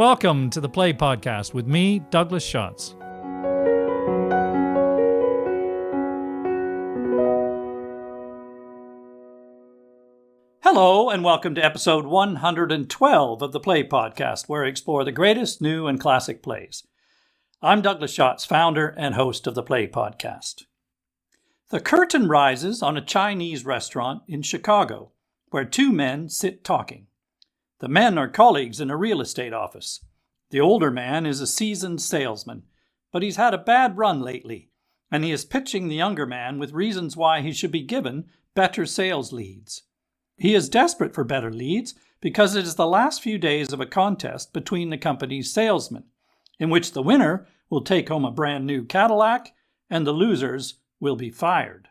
Welcome to the Play Podcast with me, Douglas Schatz. Hello, and welcome to episode 112 of the Play Podcast, where I explore the greatest new and classic plays. I'm Douglas Schatz, founder and host of the Play Podcast. The curtain rises on a Chinese restaurant in Chicago, where two men sit talking. The men are colleagues in a real estate office. The older man is a seasoned salesman, but he's had a bad run lately, and he is pitching the younger man with reasons why he should be given better sales leads. He is desperate for better leads because it is the last few days of a contest between the company's salesmen, in which the winner will take home a brand new Cadillac and the losers will be fired.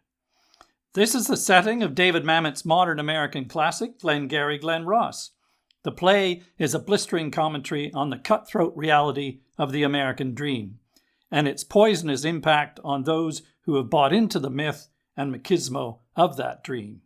This is the setting of David Mamet's modern American classic, Glengarry Glen Ross. The play is a blistering commentary on the cutthroat reality of the American dream and its poisonous impact on those who have bought into the myth and machismo of that dream.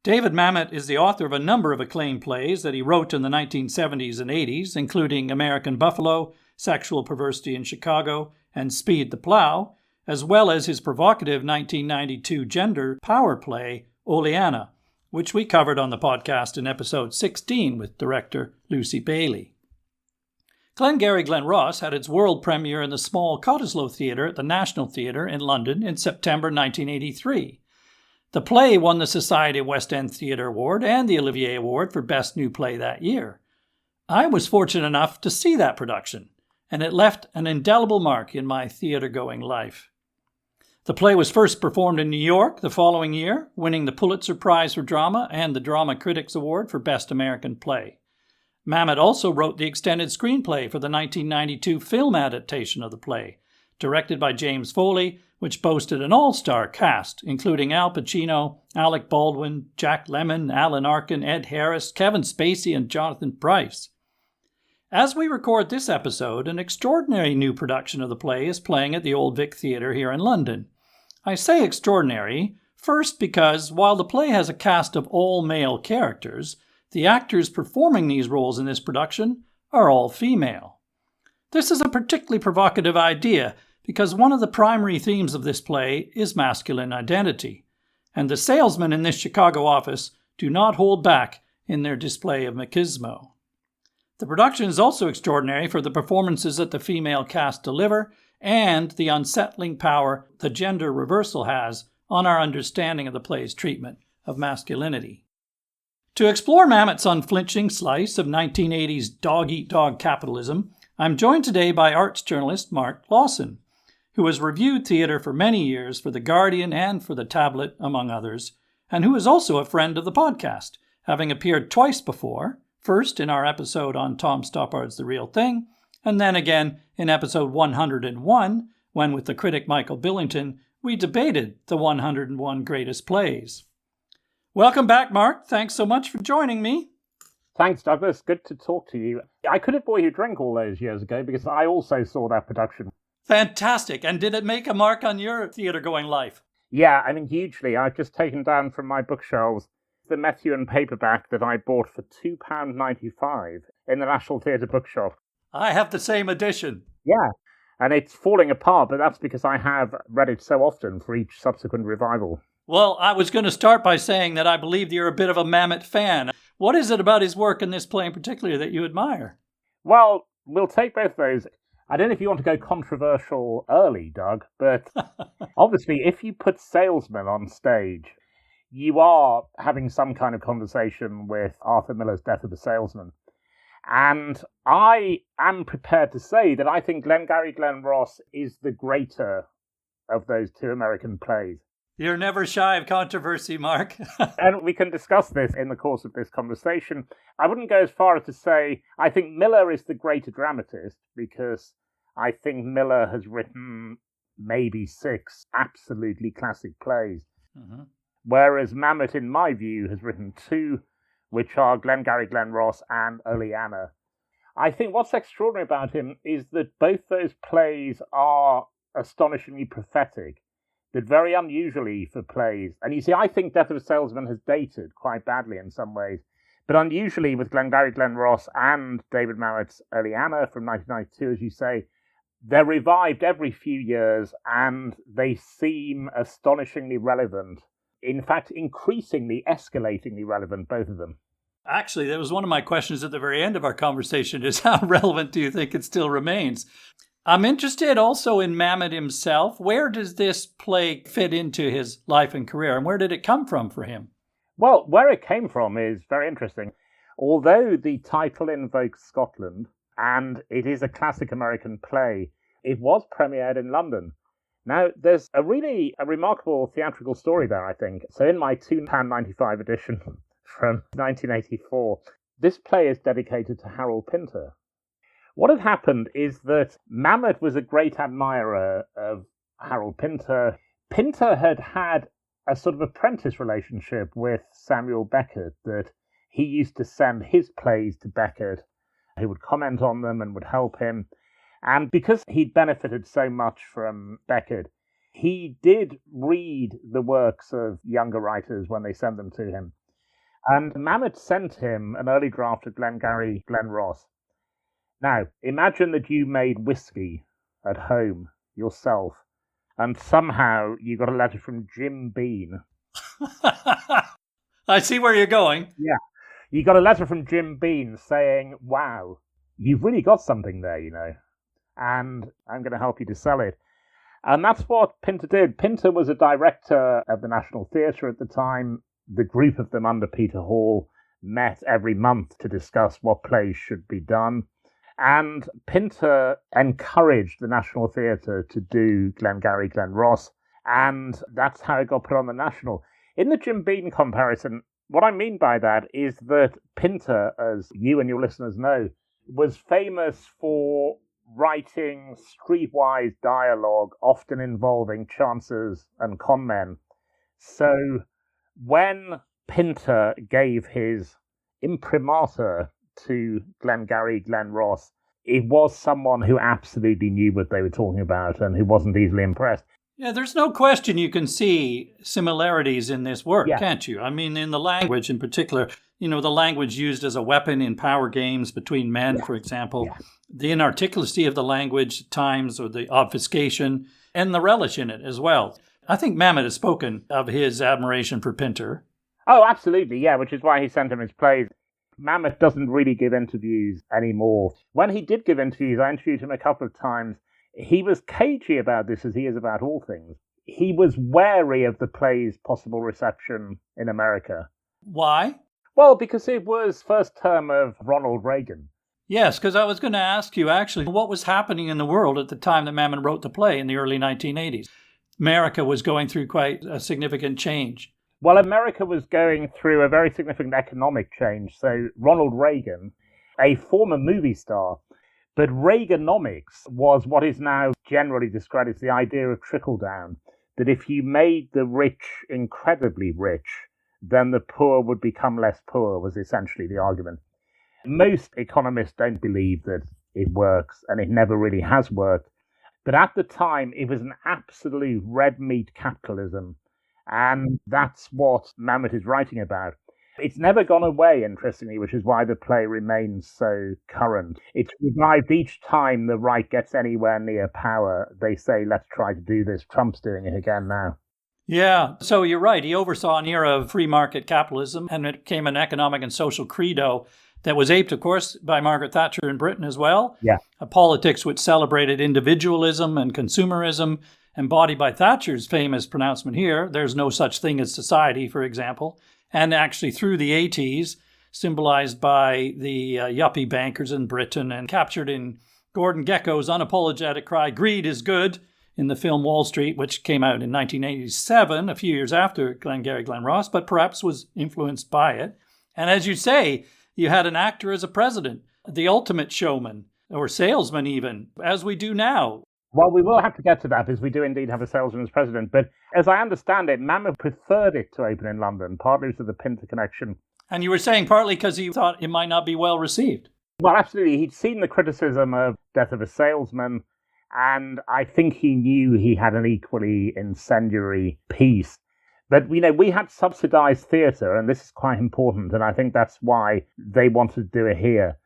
David Mamet is the author of a number of acclaimed plays that he wrote in the 1970s and 80s, including American Buffalo, Sexual Perversity in Chicago, and Speed the Plow, as well as his provocative 1992 gender power play, Oleana, which we covered on the podcast in episode 16 with director Lucy Bailey. Glengarry Glen Ross had its world premiere in the small Cottesloe Theatre at the National Theatre in London in September 1983. The play won the Society of West End Theatre Award and the Olivier Award for Best New Play that year. I was fortunate enough to see that production, and it left an indelible mark in my theatre-going life. The play was first performed in New York the following year, winning the Pulitzer Prize for Drama and the Drama Critics Award for Best American Play. Mamet also wrote the extended screenplay for the 1992 film adaptation of the play, directed by James Foley, which boasted an all-star cast, including Al Pacino, Alec Baldwin, Jack Lemmon, Alan Arkin, Ed Harris, Kevin Spacey, and Jonathan Pryce. As we record this episode, an extraordinary new production of the play is playing at the Old Vic Theatre here in London. I say extraordinary, first because while the play has a cast of all male characters, the actors performing these roles in this production are all female. This is a particularly provocative idea because one of the primary themes of this play is masculine identity, and the salesmen in this Chicago office do not hold back in their display of machismo. The production is also extraordinary for the performances that the female cast deliver and the unsettling power the gender reversal has on our understanding of the play's treatment of masculinity. To explore Mamet's unflinching slice of 1980s dog-eat-dog capitalism, I'm joined today by arts journalist Mark Lawson, who has reviewed theatre for many years for The Guardian and for The Tablet, among others, and who is also a friend of the podcast, having appeared twice before, first in our episode on Tom Stoppard's The Real Thing, and then again in episode 101, when with the critic Michael Billington, we debated the 101 greatest plays. Welcome back, Mark. Thanks so much for joining me. Thanks, Douglas. Good to talk to you. I could have bought you a drink all those years ago because I also saw that production. Fantastic. And did it make a mark on your theatre-going life? Yeah, I mean, hugely. I've just taken down from my bookshelves the Methuen paperback that I bought for £2.95 in the National Theatre bookshop. I have the same edition. Yeah, and it's falling apart, but that's because I have read it so often for each subsequent revival. Well, I was going to start by saying that I believe you're a bit of a Mamet fan. What is it about his work in this play in particular that you admire? Well, we'll take both those. I don't know if you want to go controversial early, Doug, but obviously if you put salesmen on stage, you are having some kind of conversation with Arthur Miller's Death of the Salesman. And I am prepared to say that I think Glengarry Glen Ross is the greater of those two American plays. You're never shy of controversy, Mark. And we can discuss this in the course of this conversation. I wouldn't go as far as to say I think Miller is the greater dramatist, because I think Miller has written maybe 6 absolutely classic plays. Mm-hmm. Whereas Mamet, in my view, has written 2, which are Glengarry Glen Ross and Oleana. I think what's extraordinary about him is that both those plays are astonishingly prophetic, but very unusually for plays. And you see, I think Death of a Salesman has dated quite badly in some ways, But unusually with Glengarry Glen Ross and David Mamet's Early Anna from 1992, as you say, they're revived every few years and they seem astonishingly relevant. In fact, increasingly, escalatingly relevant, both of them. Actually, that was one of my questions at the very end of our conversation, is how relevant do you think it still remains? I'm interested also in Mamet himself. Where does this play fit into his life and career, and where did it come from for him? Well, where it came from is very interesting. Although the title invokes Scotland, and it is a classic American play, it was premiered in London. Now, there's a remarkable theatrical story there, I think. So in my £2.95 edition from 1984, this play is dedicated to Harold Pinter. What had happened is that Mamet was a great admirer of Harold Pinter. Pinter had had a sort of apprentice relationship with Samuel Beckett, that he used to send his plays to Beckett. He would comment on them and would help him. And because he'd benefited so much from Beckett, he did read the works of younger writers when they sent them to him. And Mamet sent him an early draft of Glengarry Glen Ross. Now, imagine that you made whiskey at home yourself, and somehow you got a letter from Jim Bean. I see where you're going. Yeah. You got a letter from Jim Bean saying, wow, you've really got something there, you know, and I'm going to help you to sell it. And that's what Pinter did. Pinter was a director of the National Theatre at the time. The group of them under Peter Hall met every month to discuss what plays should be done. And Pinter encouraged the National Theatre to do Glengarry Glen Ross, and that's how it got put on the National. In the Jim Bean comparison, what I mean by that is that Pinter, as you and your listeners know, was famous for writing streetwise dialogue, often involving chancers and conmen. So when Pinter gave his imprimatur to Glengarry Glen Ross, it was someone who absolutely knew what they were talking about and who wasn't easily impressed. Yeah, there's no question you can see similarities in this work, Yeah. Can't you? I mean, in the language in particular, you know, the language used as a weapon in power games between men, for example, the inarticulacy of the language at times, or the obfuscation, and the relish in it as well. I think Mamet has spoken of his admiration for Pinter. Oh, absolutely, yeah, which is why he sent him his plays. Mamet doesn't really give interviews anymore. When he did give interviews, I interviewed him a couple of times. He was cagey about this, as he is about all things. He was wary of the play's possible reception in America. Why? Well, because it was first term of Ronald Reagan. Yes, because I was going to ask you, actually, what was happening in the world at the time that Mamet wrote the play in the early 1980s? America was going through quite a significant change. Well, America was going through a very significant economic change. So Ronald Reagan, a former movie star, but Reaganomics was what is now generally described as the idea of trickle-down, that if you made the rich incredibly rich, then the poor would become less poor, was essentially the argument. Most economists don't believe that it works, and it never really has worked. But at the time, it was an absolute red meat capitalism. And that's what Mamet is writing about. It's never gone away, interestingly, which is why the play remains so current. It's revived each time the right gets anywhere near power. They say, let's try to do this. Trump's doing it again now. Yeah, so you're right. He oversaw an era of free market capitalism, and it became an economic and social credo that was aped, of course, by Margaret Thatcher in Britain as well. Yeah. A politics which celebrated individualism and consumerism, embodied by Thatcher's famous pronouncement here, there's no such thing as society, for example, and actually through the 80s, symbolized by the yuppie bankers in Britain and captured in Gordon Gekko's unapologetic cry, "Greed is good," in the film Wall Street, which came out in 1987, a few years after Glengarry Glen Ross, but perhaps was influenced by it. And as you say, you had an actor as a president, the ultimate showman, or salesman even, as we do now. Well, we will have to get to that, because we do indeed have a salesman as president. But as I understand it, Mamet preferred it to open in London, partly because of the Pinter connection. And you were saying partly because he thought it might not be well received. Well, absolutely. He'd seen the criticism of Death of a Salesman, and I think he knew he had an equally incendiary piece. But, we had subsidized theatre, and this is quite important, and I think that's why they wanted to do it here,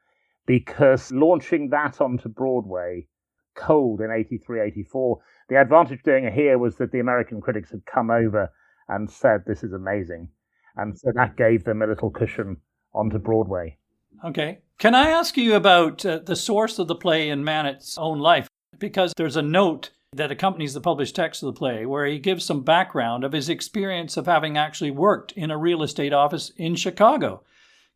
because launching that onto Broadway cold in 83, 84, the advantage of doing it here was that the American critics had come over and said, this is amazing. And so that gave them a little cushion onto Broadway. Okay. Can I ask you about the source of the play in Mamet's own life? Because there's a note that accompanies the published text of the play where he gives some background of his experience of having actually worked in a real estate office in Chicago.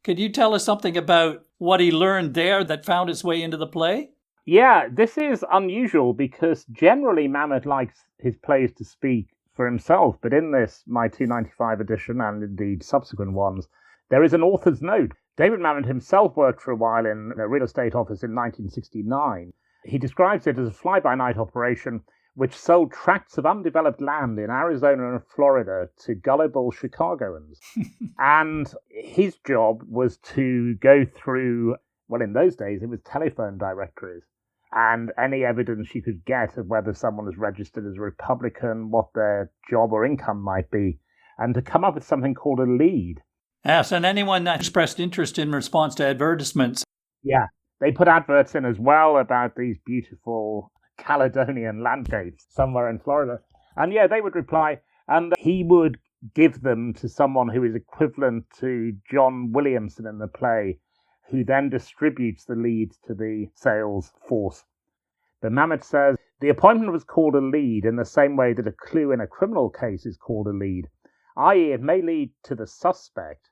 Could you tell us something about what he learned there that found its way into the play? Yeah, this is unusual because generally Mamet likes his plays to speak for himself, but in this, my 295 edition, and indeed subsequent ones, there is an author's note. David Mamet himself worked for a while in a real estate office in 1969. He describes it as a fly-by-night operation which sold tracts of undeveloped land in Arizona and Florida to gullible Chicagoans. And his job was to go through, well, in those days, it was telephone directories, and any evidence you could get of whether someone was registered as a Republican, what their job or income might be, and to come up with something called a lead. Yes, and anyone that expressed interest in response to advertisements. Yeah, they put adverts in as well about these beautiful Caledonian landscapes somewhere in Florida. And yeah, they would reply, and he would give them to someone who is equivalent to John Williamson in the play, who then distributes the leads to the sales force. But Mamet says the appointment was called a lead in the same way that a clue in a criminal case is called a lead, i.e. it may lead to the suspect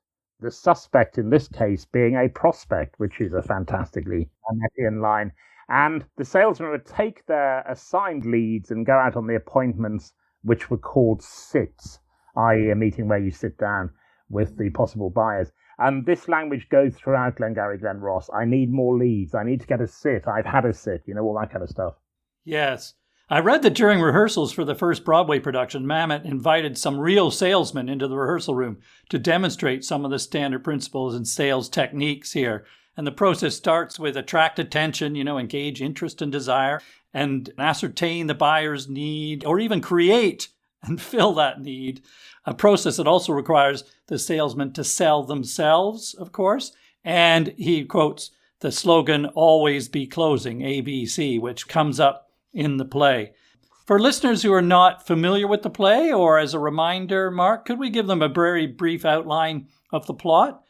in this case being a prospect, which is a fantastically Mametian line. And the salesman would take their assigned leads and go out on the appointments, which were called sits, i.e. a meeting where you sit down with the possible buyers. And this language goes throughout Glengarry Glen Ross. I need more leads. I need to get a sit. I've had a sit, all that kind of stuff. Yes. I read that during rehearsals for the first Broadway production, Mamet invited some real salesmen into the rehearsal room to demonstrate some of the standard principles and sales techniques here. And the process starts with attract attention, engage interest and desire, and ascertain the buyer's need, or even create and fill that need. A process that also requires the salesman to sell themselves, of course. And he quotes the slogan, always be closing, ABC, which comes up in the play. For listeners who are not familiar with the play, or as a reminder, Mark, could we give them a very brief outline of the plot?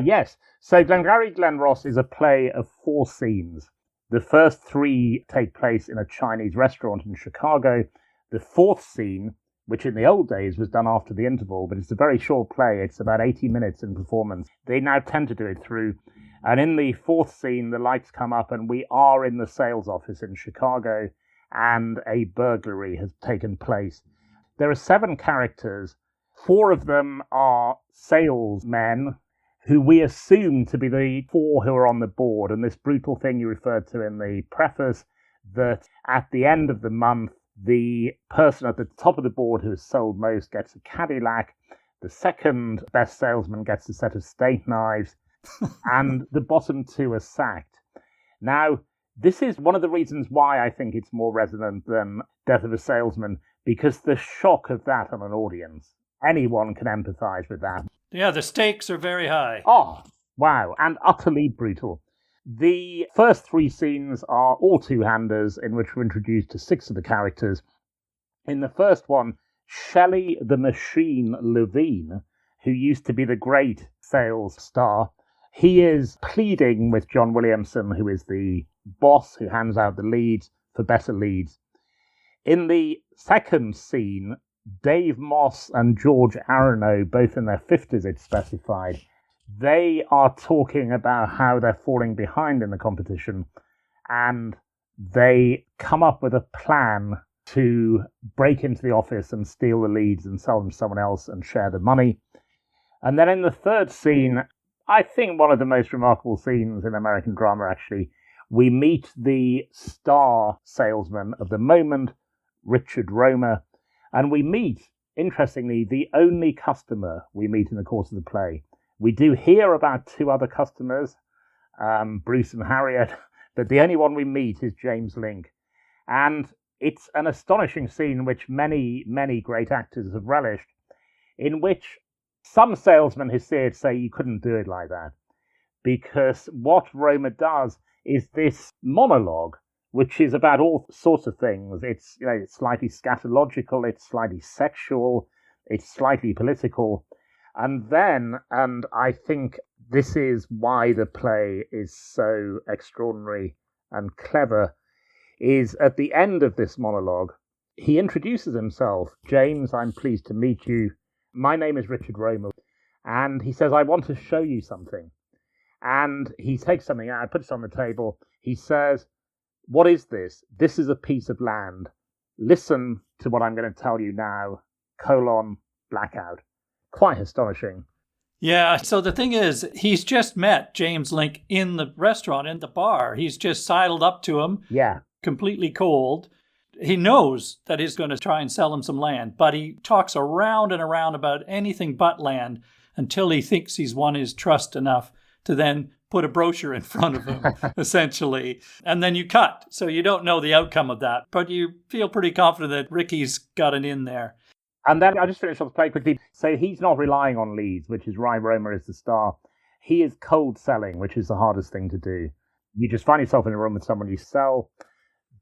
Yes. So Glengarry Glen Ross is a play of 4 scenes. The first 3 take place in a Chinese restaurant in Chicago. The 4th scene, which in the old days was done after the interval, but it's a very short play. It's about 80 minutes in performance. They now tend to do it through. And in the 4th scene, the lights come up and we are in the sales office in Chicago and a burglary has taken place. There are 7 characters. 4 of them are salesmen who we assume to be the 4 who are on the board. And this brutal thing you referred to in the preface, that at the end of the month, the person at the top of the board who has sold most gets a Cadillac. The second best salesman gets a set of steak knives. And the bottom 2 are sacked. Now, this is one of the reasons why I think it's more resonant than Death of a Salesman, because the shock of that on an audience, anyone can empathize with that. Yeah, the stakes are very high. Oh, wow, and utterly brutal. The first 3 scenes are all two-handers in which we're introduced to 6 of the characters. In the first one, Shelley the Machine Levine, who used to be the great sales star, he is pleading with John Williamson, who is the boss who hands out the leads, for better leads. In the second scene, Dave Moss and George Aronow, both in their 50s it's specified, they are talking about how they're falling behind in the competition, and they come up with a plan to break into the office and steal the leads and sell them to someone else and share the money. And then in the third scene, I think one of the most remarkable scenes in American drama, actually, we meet the star salesman of the moment, Richard Romer, and we meet, interestingly, the only customer we meet in the course of the play. We do hear about 2 other customers, Bruce and Harriet, but the only one we meet is James Link. And it's an astonishing scene which many, many great actors have relished. in which some salesmen who see it say you couldn't do it like that. Because what Roma does is this monologue, which is about all sorts of things. It's, it's slightly scatological, it's slightly sexual, it's slightly political. And I think this is why the play is so extraordinary and clever, is at the end of this monologue, he introduces himself. James, I'm pleased to meet you. My name is Richard Roma. And he says, I want to show you something. And he takes something out, puts it on the table. He says, what is this? This is a piece of land. Listen to what I'm going to tell you now. : blackout. Quite astonishing. Yeah, so the thing is, he's just met James Link in the restaurant, in the bar. He's just sidled up to him. Yeah. Completely cold. He knows that he's going to try and sell him some land, but he talks around and around about anything but land until he thinks he's won his trust enough to then put a brochure in front of him, essentially. And then you cut. So you don't know the outcome of that, but you feel pretty confident that Ricky's got an in there. And then I'll just finish off the play quickly. So he's not relying on leads, which is why Roma is the star. He is cold selling, which is the hardest thing to do. You just find yourself in a room with someone you sell.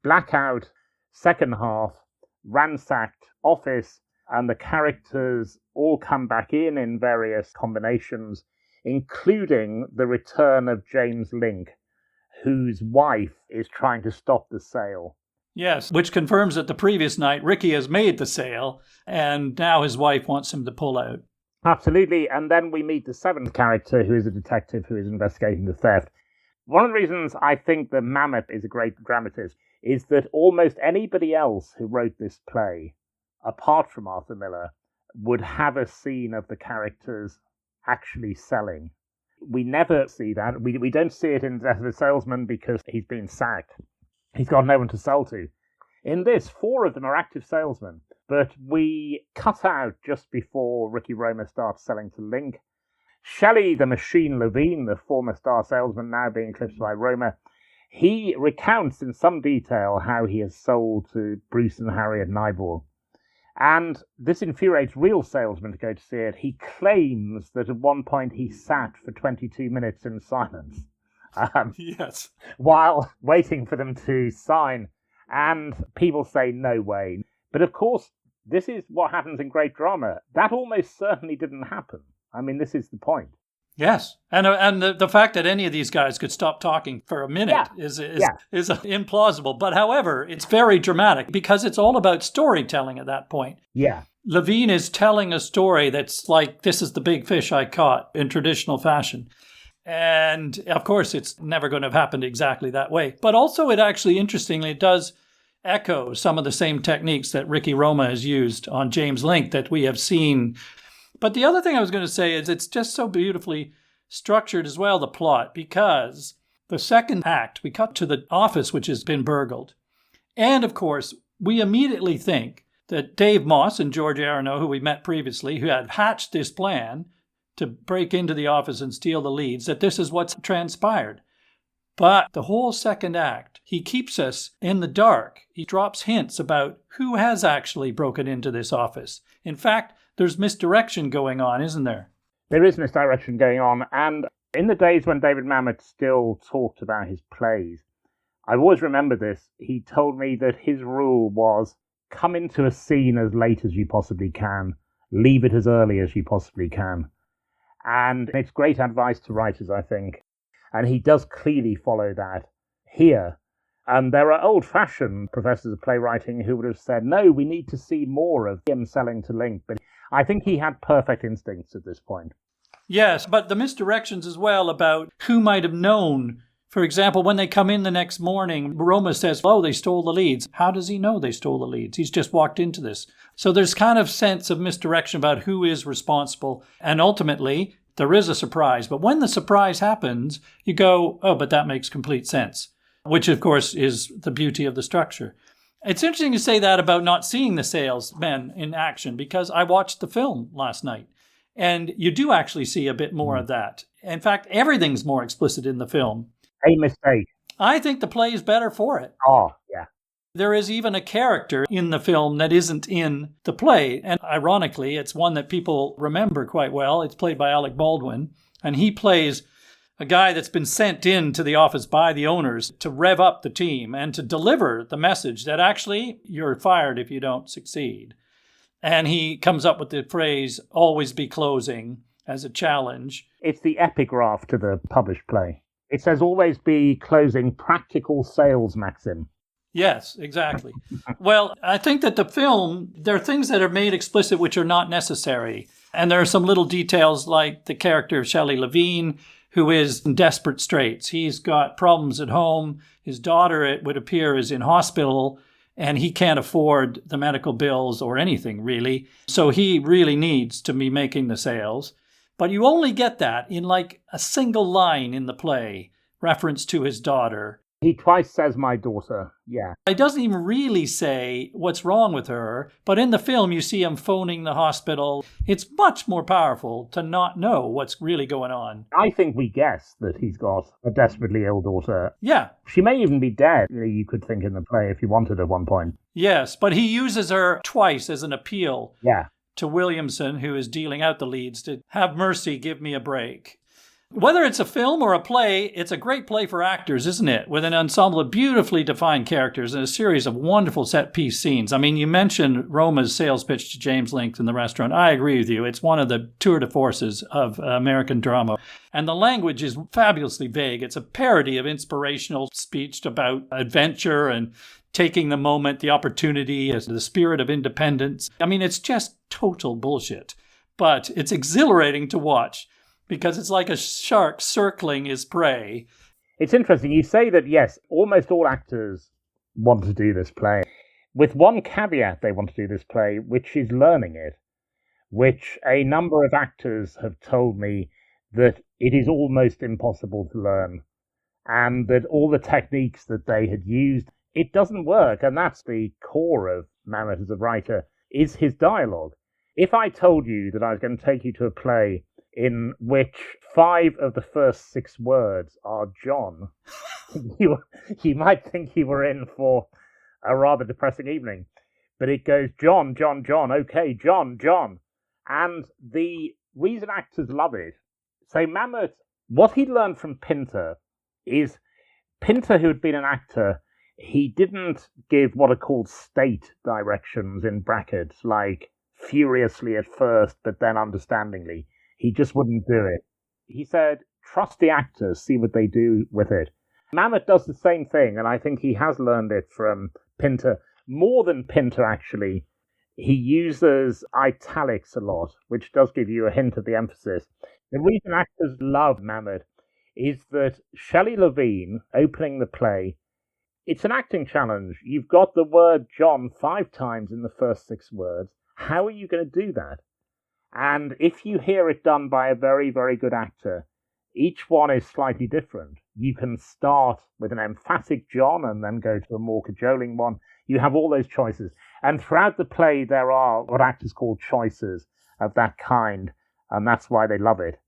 Blackout, second half, ransacked office, and the characters all come back in various combinations, including the return of James Link, whose wife is trying to stop the sale. Yes, which confirms that the previous night Ricky has made the sale, and now his wife wants him to pull out. Absolutely, and then we meet the seventh character, who is a detective who is investigating the theft. One of the reasons I think that Mamet is a great dramatist is that almost anybody else who wrote this play, apart from Arthur Miller, would have a scene of the characters actually selling. We never see that. We don't see it in Death of a Salesman because he's been sacked. He's got no one to sell to. In this, 4 of them are active salesmen, but we cut out just before Ricky Roma starts selling to Link. Shelley, the machine Levine, the former star salesman now being eclipsed by Roma, he recounts in some detail how he has sold to Bruce and Harriet Nyborg. And this infuriates real salesmen to go to see it. He claims that at one point he sat for 22 minutes in silence. Yes. While waiting for them to sign. And people say, no way. But of course, this is what happens in great drama. That almost certainly didn't happen. I mean, this is the point. Yes. And the fact that any of these guys could stop talking for a minute is implausible. But however, it's very dramatic because it's all about storytelling at that point. Yeah. Levine is telling a story that's like, this is the big fish I caught in traditional fashion. And of course, it's never going to have happened exactly that way. But also, it actually, interestingly, it does echo some of the same techniques that Ricky Roma has used on James Link that we have seen. But the other thing I was going to say is it's just so beautifully structured as well, the plot, because the second act, we cut to the office which has been burgled. And of course, we immediately think that Dave Moss and George Aronow, who we met previously, who had hatched this plan to break into the office and steal the leads, that this is what's transpired. But the whole second act, he keeps us in the dark. He drops hints about who has actually broken into this office. In fact, there's misdirection going on, isn't there? There is misdirection going on. And in the days when David Mamet still talked about his plays, I always remember this. He told me that his rule was, come into a scene as late as you possibly can, leave it as early as you possibly can. And it's great advice to writers, I think. And he does clearly follow that here. And there are old-fashioned professors of playwriting who would have said, no, we need to see more of him selling to Link. But I think he had perfect instincts at this point. Yes, but the misdirections as well about who might have known. For example, when they come in the next morning, Roma says, oh, they stole the leads. How does he know they stole the leads? He's just walked into this. So there's kind of sense of misdirection about who is responsible. And ultimately, there is a surprise. But when the surprise happens, you go, oh, but that makes complete sense, which, of course, is the beauty of the structure. It's interesting to say that about not seeing the salesmen in action, because I watched the film last night. And you do actually see a bit more of that. In fact, everything's more explicit in the film. A mistake. I think the play is better for it. Oh, yeah. There is even a character in the film that isn't in the play. And ironically, it's one that people remember quite well. It's played by Alec Baldwin. And he plays a guy that's been sent into the office by the owners to rev up the team and to deliver the message that actually you're fired if you don't succeed. And he comes up with the phrase, always be closing, as a challenge. It's the epigraph to the published play. It says, always be closing, practical sales maxim. Yes, exactly. Well, I think that the film, there are things that are made explicit which are not necessary. And there are some little details like the character of Shelley Levine, who is in desperate straits. He's got problems at home. His daughter, it would appear, is in hospital, and he can't afford the medical bills or anything, really. So he really needs to be making the sales. But you only get that in like a single line in the play, reference to his daughter. He twice says, my daughter, yeah. He doesn't even really say what's wrong with her, but in the film you see him phoning the hospital. It's much more powerful to not know what's really going on. I think we guess that he's got a desperately ill daughter. Yeah. She may even be dead, you could think in the play if you wanted at one point. Yes, but he uses her twice as an appeal to Williamson, who is dealing out the leads, to have mercy, give me a break. Whether it's a film or a play, it's a great play for actors, isn't it? With an ensemble of beautifully defined characters and a series of wonderful set-piece scenes. I mean, you mentioned Roma's sales pitch to James Link in the restaurant. I agree with you. It's one of the tour de forces of American drama. And the language is fabulously vague. It's a parody of inspirational speech about adventure and taking the moment, the opportunity, as the spirit of independence. I mean, it's just total bullshit. But it's exhilarating to watch, because it's like a shark circling his prey. It's interesting. You say that, yes, almost all actors want to do this play. With one caveat, they want to do this play, which is learning it, which a number of actors have told me that it is almost impossible to learn, and that all the techniques that they had used, it doesn't work. And that's the core of Mamet as a writer, is his dialogue. If I told you that I was going to take you to a play in which 5 of the first 6 words are John, you might think you were in for a rather depressing evening. But it goes John, John, John, okay, John, John. And the reason actors love it, so Mamet, what he learned from Pinter is, Pinter, who had been an actor, he didn't give what are called state directions in brackets, like furiously at first, but then understandingly. He just wouldn't do it. He said, trust the actors, see what they do with it. Mamet does the same thing, and I think he has learned it from Pinter. More than Pinter, actually. He uses italics a lot, which does give you a hint of the emphasis. The reason actors love Mamet is that Shelley Levine, opening the play, it's an acting challenge. You've got the word John 5 times in the first 6 words. How are you going to do that? And if you hear it done by a very, very good actor, each one is slightly different. You can start with an emphatic John and then go to a more cajoling one. You have all those choices. And throughout the play, there are what actors call choices of that kind, and that's why they love it.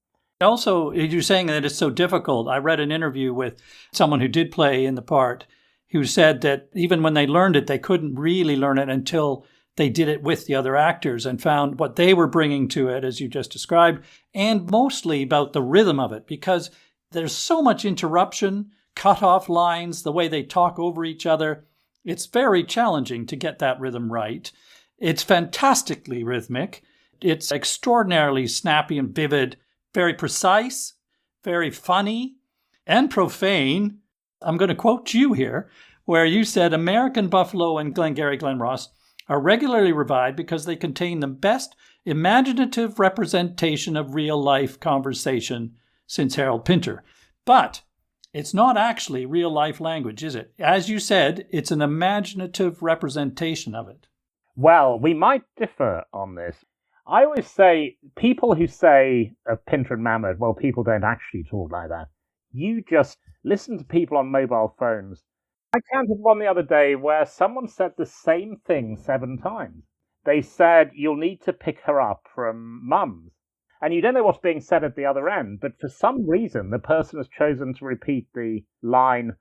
Also, you're saying that it's so difficult. I read an interview with someone who did play in the part who said that even when they learned it, they couldn't really learn it until they did it with the other actors and found what they were bringing to it, as you just described, and mostly about the rhythm of it, because there's so much interruption, cut off lines, the way they talk over each other. It's very challenging to get that rhythm right. It's fantastically rhythmic. It's extraordinarily snappy and vivid, very precise, very funny, and profane. I'm going to quote you here, where you said, American Buffalo and Glengarry Glen Ross are regularly revived because they contain the best imaginative representation of real-life conversation since Harold Pinter. But it's not actually real-life language, is it? As you said, it's an imaginative representation of it. Well, we might differ on this. I always say, people who say of Pinter and Mamet, well, people don't actually talk like that. You just listen to people on mobile phones. I counted one the other day where someone said the same thing 7 times. They said, you'll need to pick her up from Mum's. And you don't know what's being said at the other end, but for some reason, the person has chosen to repeat the line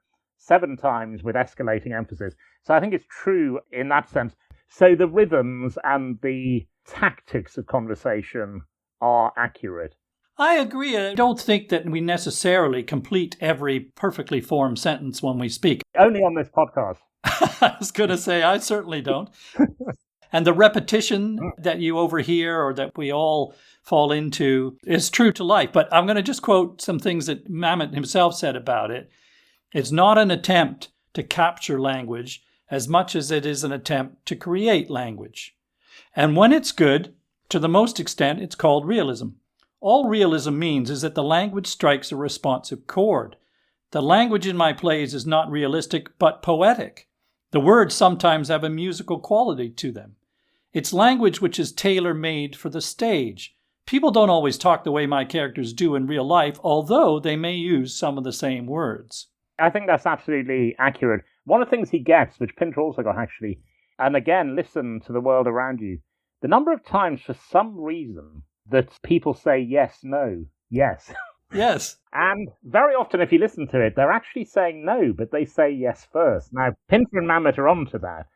7 times with escalating emphasis. So I think it's true in that sense. So the rhythms and the tactics of conversation are accurate. I agree. I don't think that we necessarily complete every perfectly formed sentence when we speak. Only on this podcast. I was going to say, I certainly don't. And the repetition that you overhear or that we all fall into is true to life. But I'm going to just quote some things that Mamet himself said about it. It's not an attempt to capture language as much as it is an attempt to create language. And when it's good, to the most extent, it's called realism. All realism means is that the language strikes a responsive chord. The language in my plays is not realistic, but poetic. The words sometimes have a musical quality to them. It's language which is tailor-made for the stage. People don't always talk the way my characters do in real life, although they may use some of the same words. I think that's absolutely accurate. One of the things he gets, which Pinter also got actually, and again, listen to the world around you, the number of times for some reason that people say yes, no, yes. Yes. And very often, if you listen to it, they're actually saying no, but they say yes first. Now, Pinter and Mamet are on to that.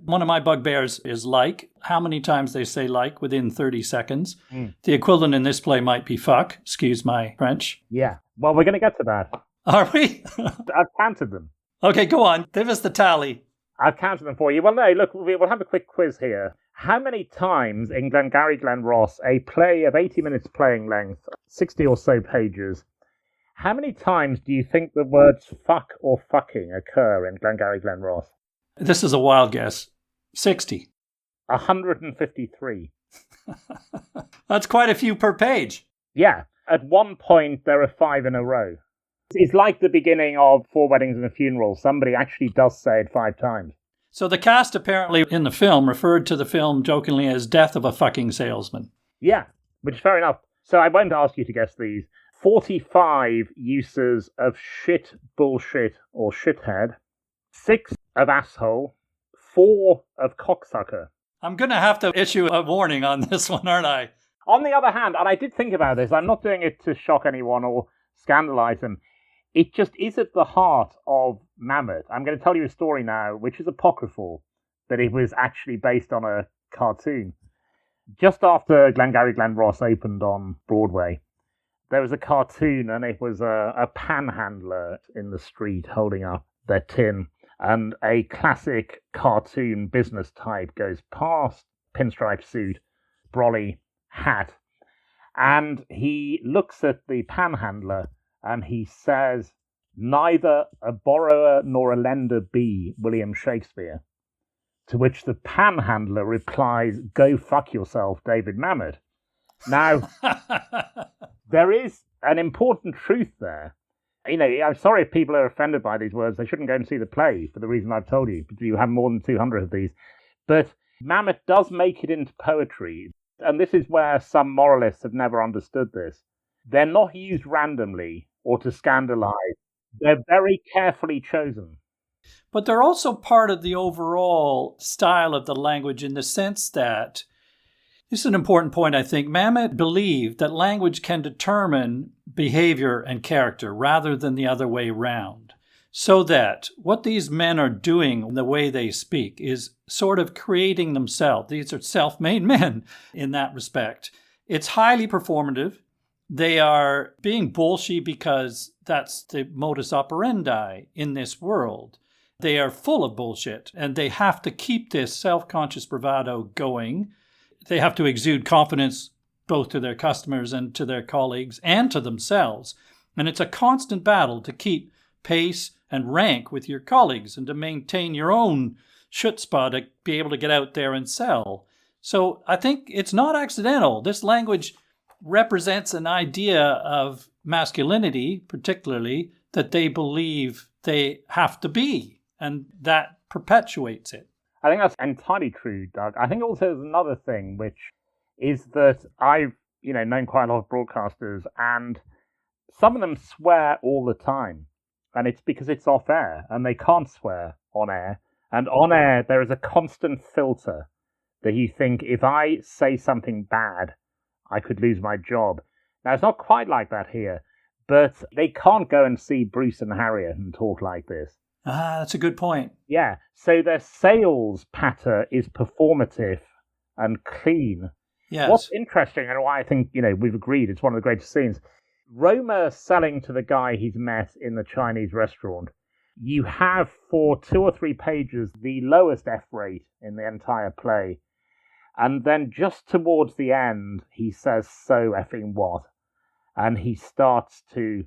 One of my bugbears is like. How many times they say like within 30 seconds. The equivalent in this play might be fuck. Excuse my French. Yeah. Well, we're going to get to that. Are we? I've counted them. Okay, go on. Give us the tally. I've counted them for you. Well, no, look, we'll have a quick quiz here. How many times in Glengarry Glen Ross, a play of 80 minutes playing length, 60 or so pages, how many times do you think the words fuck or fucking occur in Glengarry Glen Ross? This is a wild guess. 60. 153. That's quite a few per page. Yeah. At one point, there are 5 in a row. It's like the beginning of 4 Weddings and a Funeral. Somebody actually does say it 5 times. So the cast apparently in the film referred to the film jokingly as Death of a Fucking Salesman. Yeah, which is fair enough. So I won't ask you to guess these. 45 uses of shit, bullshit, or shithead. 6 of asshole. 4 of cocksucker. I'm going to have to issue a warning on this one, aren't I? On the other hand, and I did think about this, I'm not doing it to shock anyone or scandalize them. It just is at the heart of Mamet. I'm going to tell you a story now, which is apocryphal, but it was actually based on a cartoon. Just after Glengarry Glen Ross opened on Broadway, there was a cartoon, and it was a panhandler in the street holding up their tin, and a classic cartoon business type goes past, pinstripe suit, brolly hat, and he looks at the panhandler and he says, "Neither a borrower nor a lender be William Shakespeare." To which the panhandler replies, "Go fuck yourself, David Mamet." Now, there is an important truth there. You know, I'm sorry if people are offended by these words. They shouldn't go and see the play for the reason I've told you. You have more than 200 of these. But Mamet does make it into poetry. And this is where some moralists have never understood this. They're not used randomly or to scandalize. They're very carefully chosen. But they're also part of the overall style of the language in the sense that, this is an important point, I think, Mamet believed that language can determine behavior and character rather than the other way round. So that what these men are doing, the way they speak, is sort of creating themselves. These are self-made men in that respect. It's highly performative. They are being bullshy because that's the modus operandi in this world. They are full of bullshit, and they have to keep this self-conscious bravado going. They have to exude confidence both to their customers and to their colleagues and to themselves. And it's a constant battle to keep pace and rank with your colleagues and to maintain your own chutzpah to be able to get out there and sell. So I think it's not accidental. This language represents an idea of masculinity, particularly, that they believe they have to be, and that perpetuates it. I think that's entirely true, Doug. I think also there's another thing, which is that I've known quite a lot of broadcasters, and some of them swear all the time. And it's because it's off air, and they can't swear on air. And on air, there is a constant filter that you think, if I say something bad, I could lose my job. Now, it's not quite like that here, but they can't go and see Bruce and Harriet and talk like this. Ah, that's a good point. Yeah, so their sales patter is performative and clean. Yes. What's interesting, and why I think, we've agreed it's one of the greatest scenes, Roma selling to the guy he's met in the Chinese restaurant, you have for 2 or 3 pages the lowest F rate in the entire play. And then just towards the end, he says, "So effing what?" And he starts to...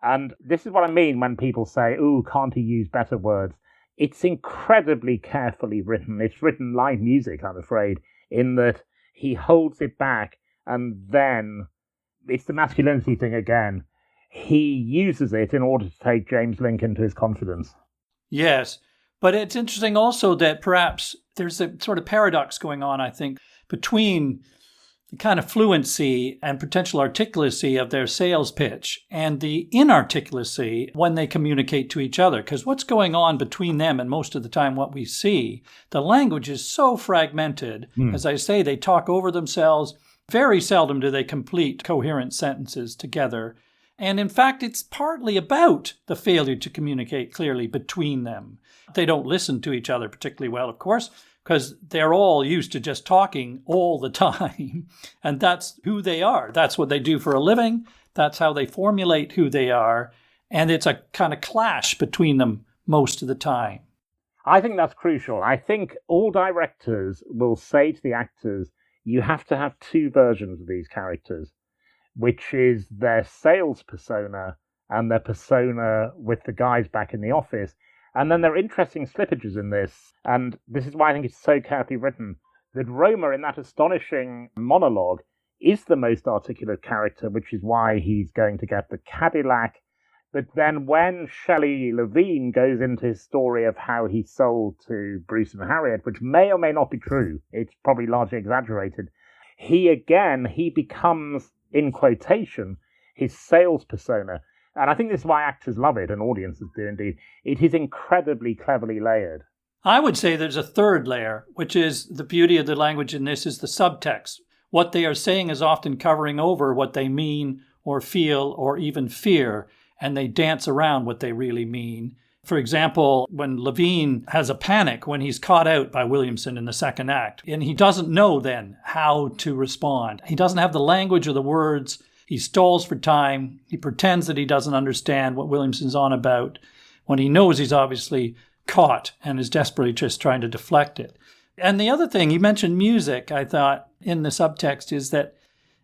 And this is what I mean when people say, "Ooh, can't he use better words?" It's incredibly carefully written. It's written like music, I'm afraid, in that he holds it back, and then it's the masculinity thing again. He uses it in order to take James Lincoln to his confidence. Yes, but it's interesting also that perhaps there's a sort of paradox going on, I think, between the kind of fluency and potential articulacy of their sales pitch and the inarticulacy when they communicate to each other. Because what's going on between them, and most of the time what we see, the language is so fragmented. As I say, they talk over themselves. Very seldom do they complete coherent sentences together. And in fact, it's partly about the failure to communicate clearly between them. They don't listen to each other particularly well, of course, because they're all used to just talking all the time. And that's who they are. That's what they do for a living. That's how they formulate who they are. And it's a kind of clash between them most of the time. I think that's crucial. I think all directors will say to the actors, you have to have 2 versions of these characters, which is their sales persona and their persona with the guys back in the office. And then there are interesting slippages in this, and this is why I think it's so carefully written, that Roma, in that astonishing monologue, is the most articulate character, which is why he's going to get the Cadillac. But then when Shelley Levine goes into his story of how he sold to Bruce and Harriet, which may or may not be true, it's probably largely exaggerated, he becomes, in quotation, his sales persona. And I think this is why actors love it, and audiences do indeed. It is incredibly cleverly layered. I would say there's a third layer, which is the beauty of the language in this is the subtext. What they are saying is often covering over what they mean or feel or even fear, and they dance around what they really mean. For example, when Levine has a panic when he's caught out by Williamson in the second act, and he doesn't know then how to respond. He doesn't have the language or the words. He stalls for time. He pretends that he doesn't understand what Williamson's on about when he knows he's obviously caught and is desperately just trying to deflect it. And the other thing, you mentioned music, I thought, in the subtext is that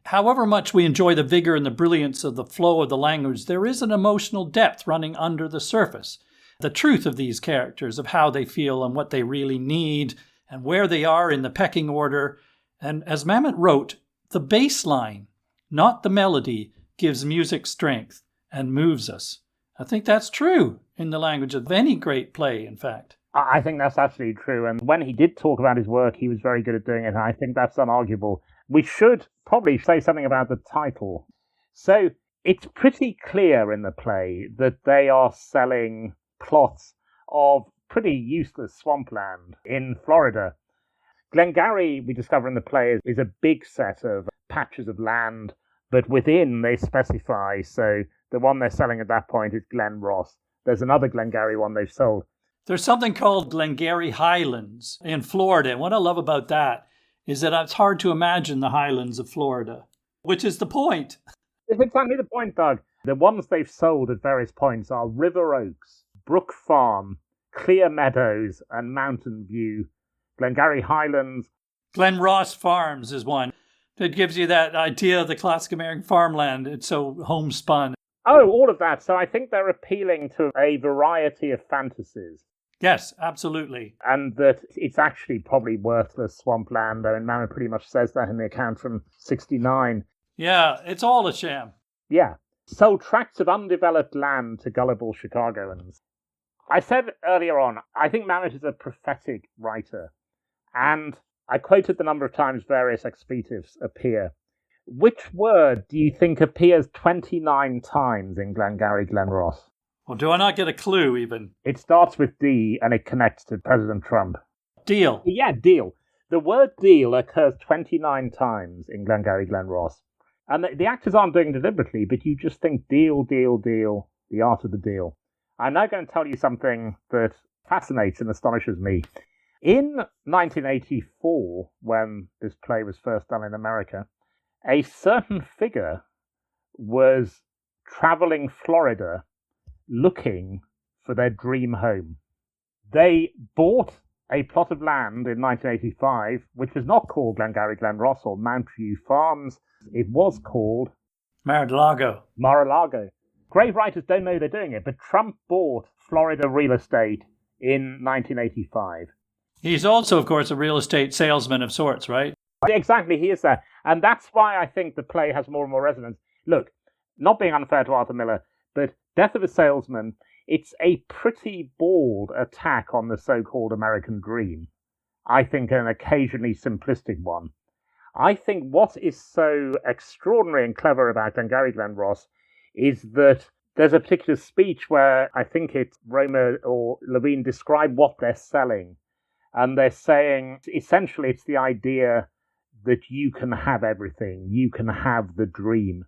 however much we enjoy the vigor and the brilliance of the flow of the language, there is an emotional depth running under the surface. The truth of these characters, of how they feel and what they really need and where they are in the pecking order. And as Mamet wrote, the bass line, not the melody, gives music strength and moves us. I think that's true in the language of any great play, in fact. I think that's absolutely true. And when he did talk about his work, he was very good at doing it. And I think that's unarguable. We should probably say something about the title. So it's pretty clear in the play that they are selling plots of pretty useless swampland in Florida. Glengarry, we discover in the play, is a big set of patches of land, but within they specify. So the one they're selling at that point is Glen Ross. There's another Glengarry one they've sold. There's something called Glengarry Highlands in Florida. And what I love about that is that it's hard to imagine the highlands of Florida, which is the point. It's exactly the point, Doug. The ones they've sold at various points are River Oaks, Brook Farm, Clear Meadows, and Mountain View. Glengarry Highlands. Glen Ross Farms is one. It gives you that idea of the classic American farmland. It's so homespun. Oh, all of that. So I think they're appealing to a variety of fantasies. Yes, absolutely. And that it's actually probably worthless swampland. I mean, Mamet pretty much says that in the account from 1969. Yeah, it's all a sham. Yeah. Sold tracts of undeveloped land to gullible Chicagoans. I said earlier on, I think Mamet is a prophetic writer. And I quoted the number of times various expletives appear. Which word do you think appears 29 times in Glengarry Glen Ross? Well, do I not get a clue even? It starts with D and it connects to President Trump. Deal. Yeah, deal. The word deal occurs 29 times in Glengarry Glen Ross. And the actors aren't doing it deliberately, but you just think deal, deal, deal, the art of the deal. I'm now going to tell you something that fascinates and astonishes me. In 1984, when this play was first done in America, a certain figure was traveling Florida looking for their dream home. They bought a plot of land in 1985, which was not called Glengarry Glen Ross or Mount View Farms. It was called Mar-a-Lago. Great writers don't know they're doing it, but Trump bought Florida real estate in 1985. He's also, of course, a real estate salesman of sorts, right? Exactly, he is that. And that's why I think the play has more and more resonance. Look, not being unfair to Arthur Miller, but Death of a Salesman, it's a pretty bald attack on the so-called American dream. I think an occasionally simplistic one. I think what is so extraordinary and clever about Glengarry Glen Ross is that there's a particular speech where I think it's Roma or Levine describe what they're selling. And they're saying, essentially, it's the idea that you can have everything. You can have the dream.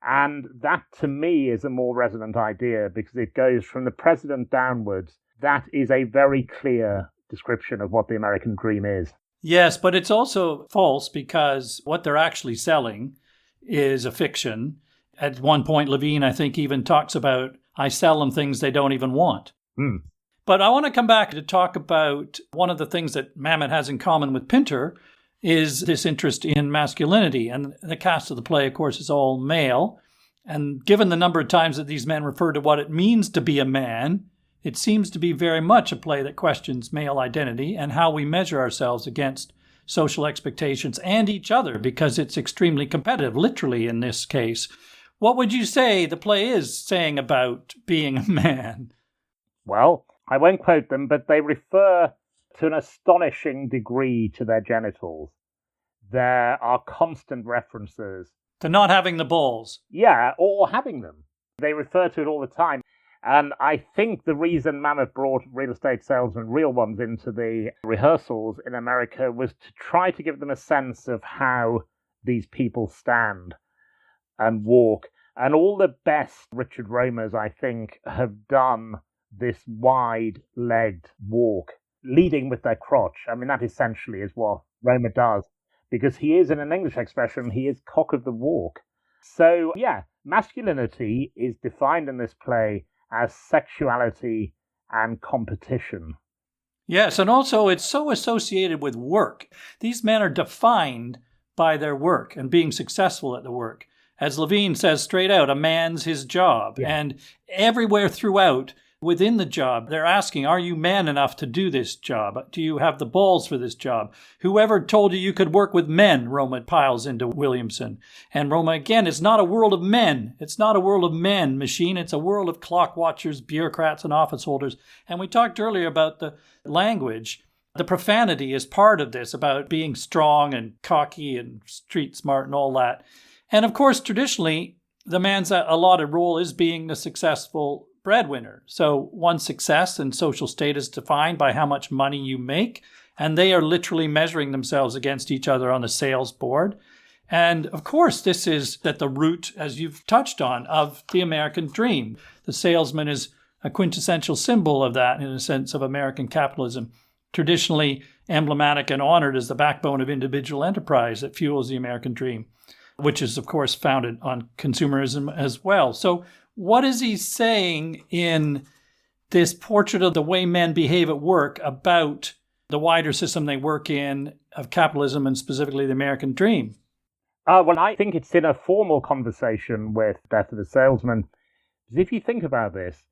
And that, to me, is a more resonant idea because it goes from the president downwards. That is a very clear description of what the American dream is. Yes, but it's also false because what they're actually selling is a fiction. At one point, Levine, I think, even talks about, I sell them things they don't even want. Mm. But I want to come back to talk about one of the things that Mamet has in common with Pinter is this interest in masculinity. And the cast of the play, of course, is all male. And given the number of times that these men refer to what it means to be a man, it seems to be very much a play that questions male identity and how we measure ourselves against social expectations and each other, because it's extremely competitive, literally in this case. What would you say the play is saying about being a man? Well, I won't quote them, but they refer to an astonishing degree to their genitals. There are constant references to not having the balls. Yeah, or having them. They refer to it all the time. And I think the reason Mamet brought real estate salesmen, real ones, into the rehearsals in America was to try to give them a sense of how these people stand and walk. And all the best Richard Romers, I think, have done this wide-legged walk, leading with their crotch. I mean, that essentially is what Romer does, because he is, in an English expression, he is cock of the walk. So, yeah, masculinity is defined in this play as sexuality and competition. Yes, and also it's so associated with work. These men are defined by their work and being successful at the work. As Levine says straight out, a man's his job. Yeah. And everywhere throughout, within the job, they're asking, are you man enough to do this job? Do you have the balls for this job? Whoever told you could work with men, Roma piles into Williamson. And Roma, again, it's not a world of men. It's not a world of men, machine. It's a world of clock watchers, bureaucrats, and office holders. And we talked earlier about the language. The profanity is part of this, about being strong and cocky and street smart and all that. And of course, traditionally, the man's allotted role is being the successful breadwinner. So one's success and social status defined by how much money you make, and they are literally measuring themselves against each other on the sales board. And of course, this is at the root, as you've touched on, of the American dream. The salesman is a quintessential symbol of that, in a sense, of American capitalism, traditionally emblematic and honored as the backbone of individual enterprise that fuels the American dream, which is, of course, founded on consumerism as well. So what is he saying in this portrait of the way men behave at work about the wider system they work in of capitalism and specifically the American dream? Well, I think it's in a formal conversation with Death of a Salesman. Because if you think about this,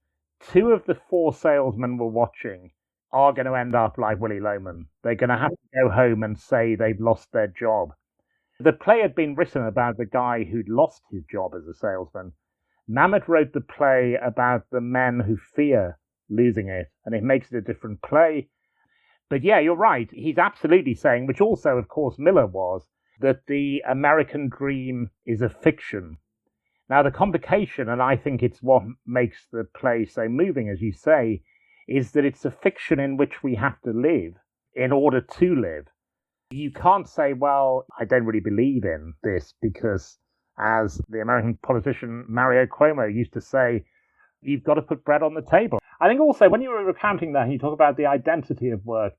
2 of the 4 salesmen we're watching are going to end up like Willy Loman. They're going to have to go home and say they've lost their job. The play had been written about the guy who'd lost his job as a salesman. Mamet wrote the play about the men who fear losing it, and it makes it a different play. But yeah, you're right. He's absolutely saying, which also, of course, Miller was, that the American dream is a fiction. Now, the complication, and I think it's what makes the play so moving, as you say, is that it's a fiction in which we have to live in order to live. You can't say, well, I don't really believe in this because, as the American politician Mario Cuomo used to say, You've got to put bread on the table. I think also when you were recounting that, and you talk about the identity of work,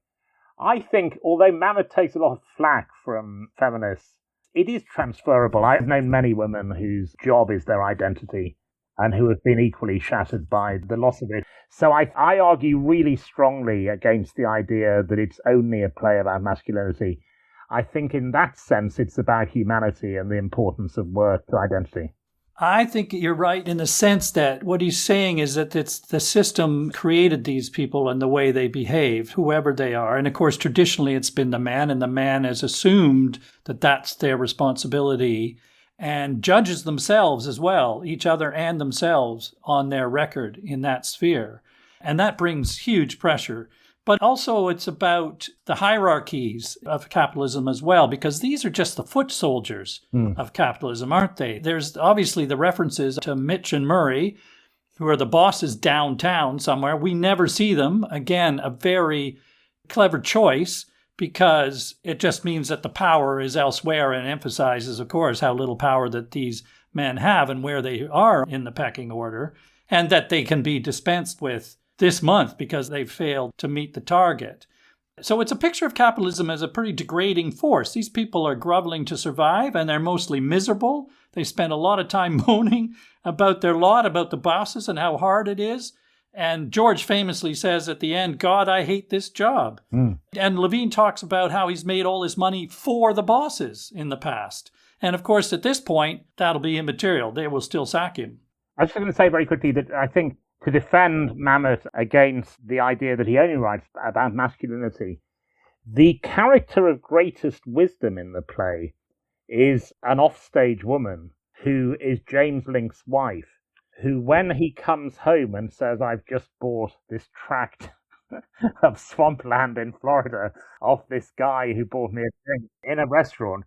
I think although Mamet takes a lot of flack from feminists, it is transferable. I've known many women whose job is their identity and who have been equally shattered by the loss of it. So I argue really strongly against the idea that it's only a play about masculinity. I think in that sense, it's about humanity and the importance of work to identity. I think you're right in the sense that what he's saying is that it's the system created these people and the way they behave, whoever they are. And of course, traditionally, it's been the man, and the man has assumed that that's their responsibility and judges themselves as well, each other and themselves on their record in that sphere. And that brings huge pressure. But also it's about the hierarchies of capitalism as well, because these are just the foot soldiers of capitalism, aren't they? There's obviously the references to Mitch and Murray, who are the bosses downtown somewhere. We never see them. Again, a very clever choice, because it just means that the power is elsewhere and emphasizes, of course, how little power that these men have and where they are in the pecking order, and that they can be dispensed with this month because they've failed to meet the target. So it's a picture of capitalism as a pretty degrading force. These people are groveling to survive, and they're mostly miserable. They spend a lot of time moaning about their lot, about the bosses and how hard it is. And George famously says at the end, God, I hate this job. And Levine talks about how he's made all his money for the bosses in the past. And of course, at this point, that'll be immaterial. They will still sack him. I was just going to say very quickly that I think to defend Mamet against the idea that he only writes about masculinity, the character of greatest wisdom in the play is an offstage woman who is James Link's wife, who when he comes home and says, I've just bought this tract of swampland in Florida off this guy who bought me a drink in a restaurant,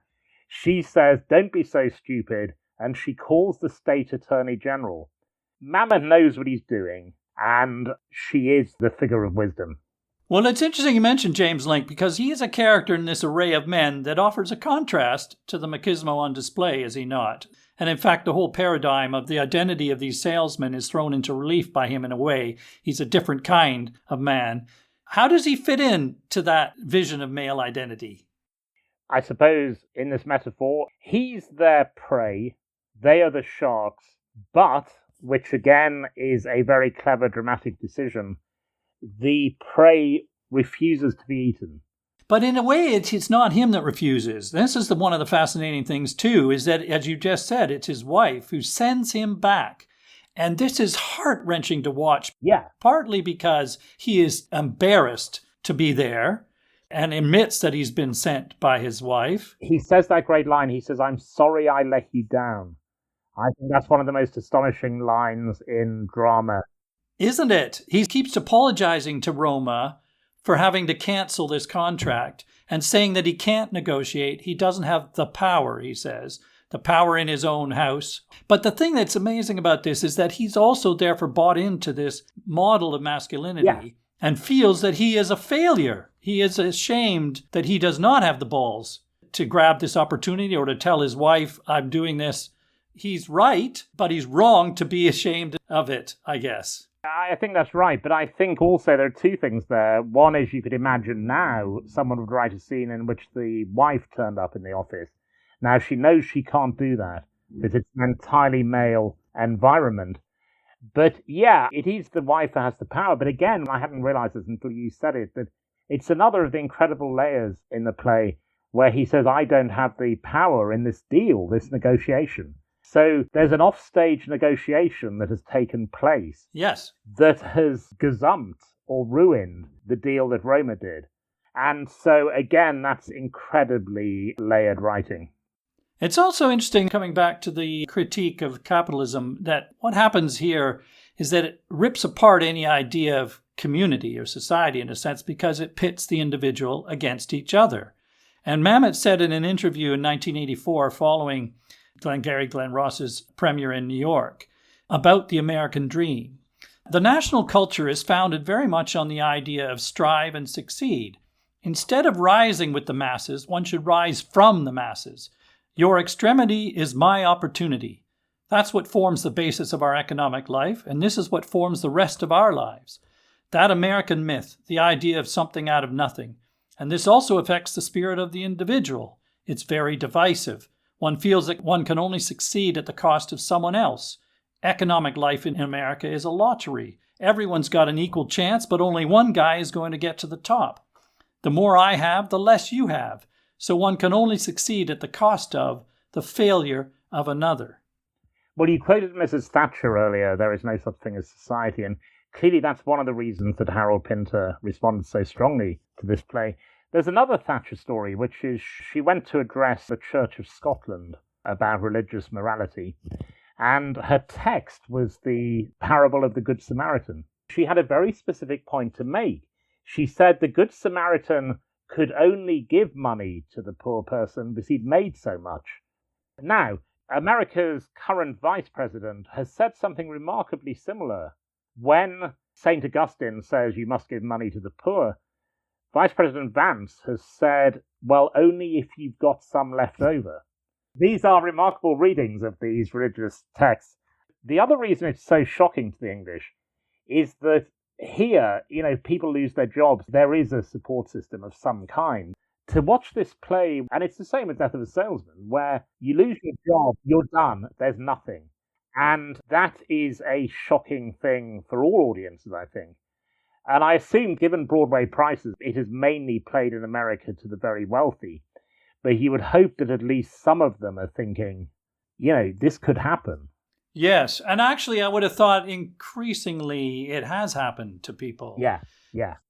she says, don't be so stupid, and she calls the state attorney general. Mamet knows what he's doing, and she is the figure of wisdom. Well, it's interesting you mentioned James Link, because he is a character in this array of men that offers a contrast to the machismo on display, is he not? And in fact, the whole paradigm of the identity of these salesmen is thrown into relief by him in a way. He's a different kind of man. How does he fit in to that vision of male identity? I suppose in this metaphor, he's their prey, they are the sharks, but, which again is a very clever dramatic decision, the prey refuses to be eaten. But in a way, it's not him that refuses. This is one of the fascinating things, too, is that, as you just said, it's his wife who sends him back. And this is heart-wrenching to watch. Yeah. Partly because he is embarrassed to be there and admits that he's been sent by his wife. He says that great line. He says, I'm sorry I let you down. I think that's one of the most astonishing lines in drama. Isn't it? He keeps apologizing to Roma for having to cancel this contract and saying that he can't negotiate. He doesn't have the power, he says, the power in his own house. But the thing that's amazing about this is that he's also therefore bought into this model of masculinity and feels that he is a failure. He is ashamed that he does not have the balls to grab this opportunity or to tell his wife, I'm doing this. He's right, but he's wrong to be ashamed of it, I guess. I think that's right, but I think also there are two things there. One is you could imagine now someone would write a scene in which the wife turned up in the office. Now she knows she can't do that because it's an entirely male environment. But yeah, it is the wife that has the power. But again, I hadn't realized this until you said it, that it's another of the incredible layers in the play where he says, I don't have the power in this deal, this negotiation. So there's an offstage negotiation that has taken place. Yes. That has gazumped or ruined the deal that Roma did. And so, again, that's incredibly layered writing. It's also interesting, coming back to the critique of capitalism, that what happens here is that it rips apart any idea of community or society in a sense because it pits the individual against each other. And Mamet said in an interview in 1984 following Glengarry Glen Ross's premiere in New York about the American dream. The national culture is founded very much on the idea of strive and succeed. Instead of rising with the masses, one should rise from the masses. Your extremity is my opportunity. That's what forms the basis of our economic life, and this is what forms the rest of our lives. That American myth, the idea of something out of nothing. And this also affects the spirit of the individual. It's very divisive. One feels that one can only succeed at the cost of someone else. Economic life in America is a lottery. Everyone's got an equal chance, but only one guy is going to get to the top. The more I have, the less you have. So one can only succeed at the cost of the failure of another. Well, you quoted Mrs. Thatcher earlier, there is no such thing as society, and clearly that's one of the reasons that Harold Pinter responded so strongly to this play. There's another Thatcher story, which is she went to address the Church of Scotland about religious morality, and her text was the parable of the Good Samaritan. She had a very specific point to make. She said the Good Samaritan could only give money to the poor person because he'd made so much. Now, America's current vice president has said something remarkably similar. When St. Augustine says you must give money to the poor, Vice President Vance has said, well, only if you've got some left over. These are remarkable readings of these religious texts. The other reason it's so shocking to the English is that here, people lose their jobs. There is a support system of some kind. To watch this play, and it's the same as Death of a Salesman, where you lose your job, you're done, there's nothing. And that is a shocking thing for all audiences, I think. And I assume, given Broadway prices, it is mainly played in America to the very wealthy. But you would hope that at least some of them are thinking, this could happen. Yes, and actually I would have thought increasingly it has happened to people. Yeah.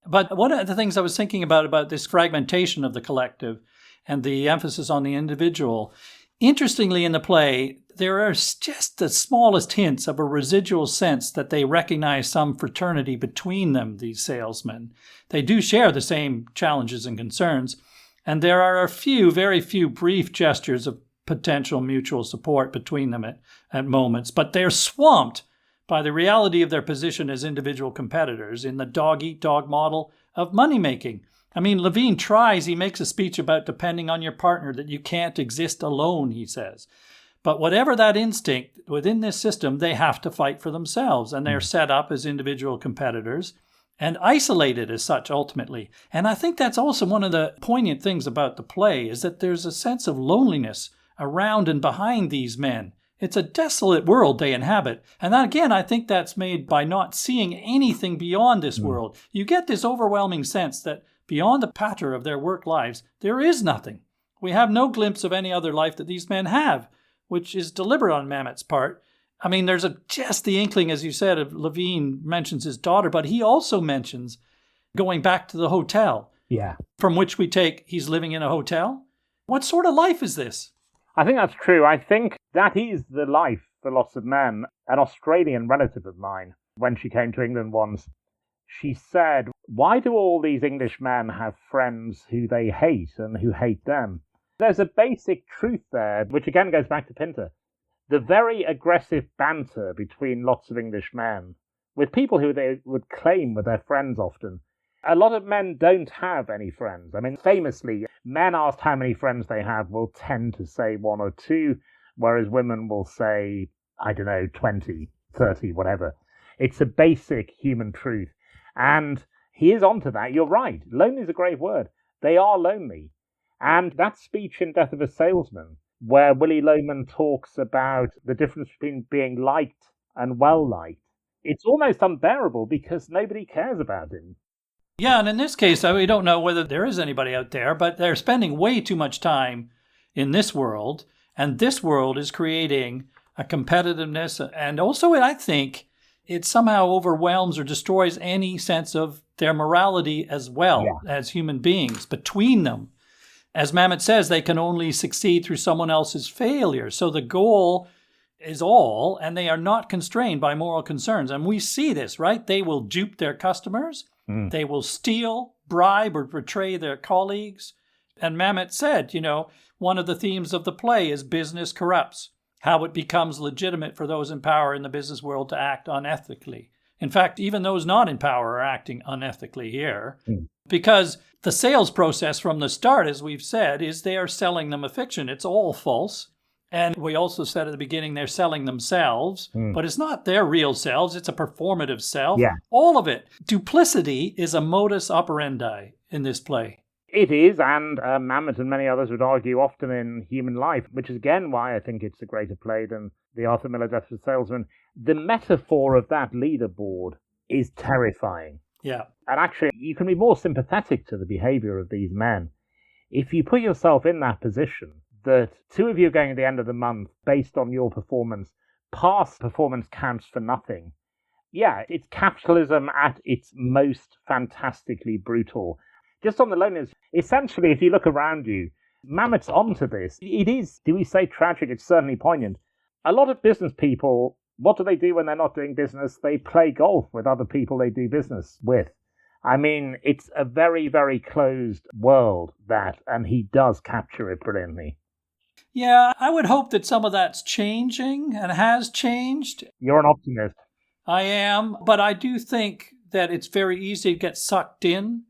But one of the things I was thinking about this fragmentation of the collective and the emphasis on the individual, interestingly in the play, there are just the smallest hints of a residual sense that they recognize some fraternity between them, these salesmen. They do share the same challenges and concerns, and there are very few brief gestures of potential mutual support between them at moments, but they're swamped by the reality of their position as individual competitors in the dog-eat-dog model of money-making. I mean, Levine he makes a speech about depending on your partner, that you can't exist alone, he says. But whatever that instinct, within this system, they have to fight for themselves, and they're set up as individual competitors and isolated as such, ultimately. And I think that's also one of the poignant things about the play, is that there's a sense of loneliness around and behind these men. It's a desolate world they inhabit. And that, again, I think that's made by not seeing anything beyond this world. You get this overwhelming sense that beyond the patter of their work lives, there is nothing. We have no glimpse of any other life that these men have, which is deliberate on Mamet's part. I mean, there's just the inkling, as you said, of Levine mentions his daughter, but he also mentions going back to the hotel. Yeah. From which we take he's living in a hotel. What sort of life is this? I think that's true. I think that is the life for lots of men. An Australian relative of mine, when she came to England once, she said, why do all these English men have friends who they hate and who hate them? There's a basic truth there, which again goes back to Pinter. The very aggressive banter between lots of English men, with people who they would claim were their friends often. A lot of men don't have any friends. I mean, famously, men asked how many friends they have will tend to say one or two, whereas women will say, 20, 30, whatever. It's a basic human truth. And he is onto that. You're right. Lonely is a great word. They are lonely. And that speech in Death of a Salesman, where Willy Loman talks about the difference between being liked and well-liked, it's almost unbearable because nobody cares about him. Yeah, and in this case, we don't know whether there is anybody out there, but they're spending way too much time in this world, and this world is creating a competitiveness, and also, I think, it somehow overwhelms or destroys any sense of their morality as well as human beings between them. As Mamet says, they can only succeed through someone else's failure. So the goal is all, and they are not constrained by moral concerns. And we see this, right? They will dupe their customers. They will steal, bribe, or betray their colleagues. And Mamet said, one of the themes of the play is business corrupts, how it becomes legitimate for those in power in the business world to act unethically. In fact, even those not in power are acting unethically here, because the sales process from the start, as we've said, is they are selling them a fiction. It's all false. And we also said at the beginning they're selling themselves, but it's not their real selves. It's a performative self. Yeah. All of it. Duplicity is a modus operandi in this play. It is, and Mamet and many others would argue often in human life, which is again why I think it's a greater play than the Arthur Miller Death of the Salesman. The metaphor of that leaderboard is terrifying. Yeah. And actually, you can be more sympathetic to the behavior of these men if you put yourself in that position that two of you are going at the end of the month based on your performance. Past performance counts for nothing. Yeah, it's capitalism at its most fantastically brutal. Just on the loneliness, essentially, if you look around you, Mamet's onto this. It is, do we say tragic? It's certainly poignant. A lot of business people, what do when they're not doing business? They play golf with other people they do business with. I mean, it's a very, very closed world, that, and he does capture it brilliantly. Yeah, I would hope that some of that's changing and has changed. You're an optimist. I am, but I do think that it's very easy to get sucked in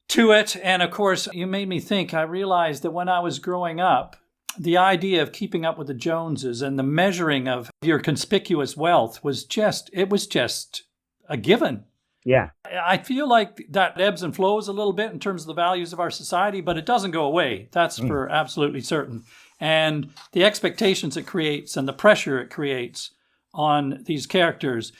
to it. And of course, you made me think, I realized that when I was growing up, the idea of keeping up with the Joneses and the measuring of your conspicuous wealth was just a given. Yeah. I feel like that ebbs and flows a little bit in terms of the values of our society, but it doesn't go away. That's for absolutely certain. And the expectations it creates and the pressure it creates on these characters.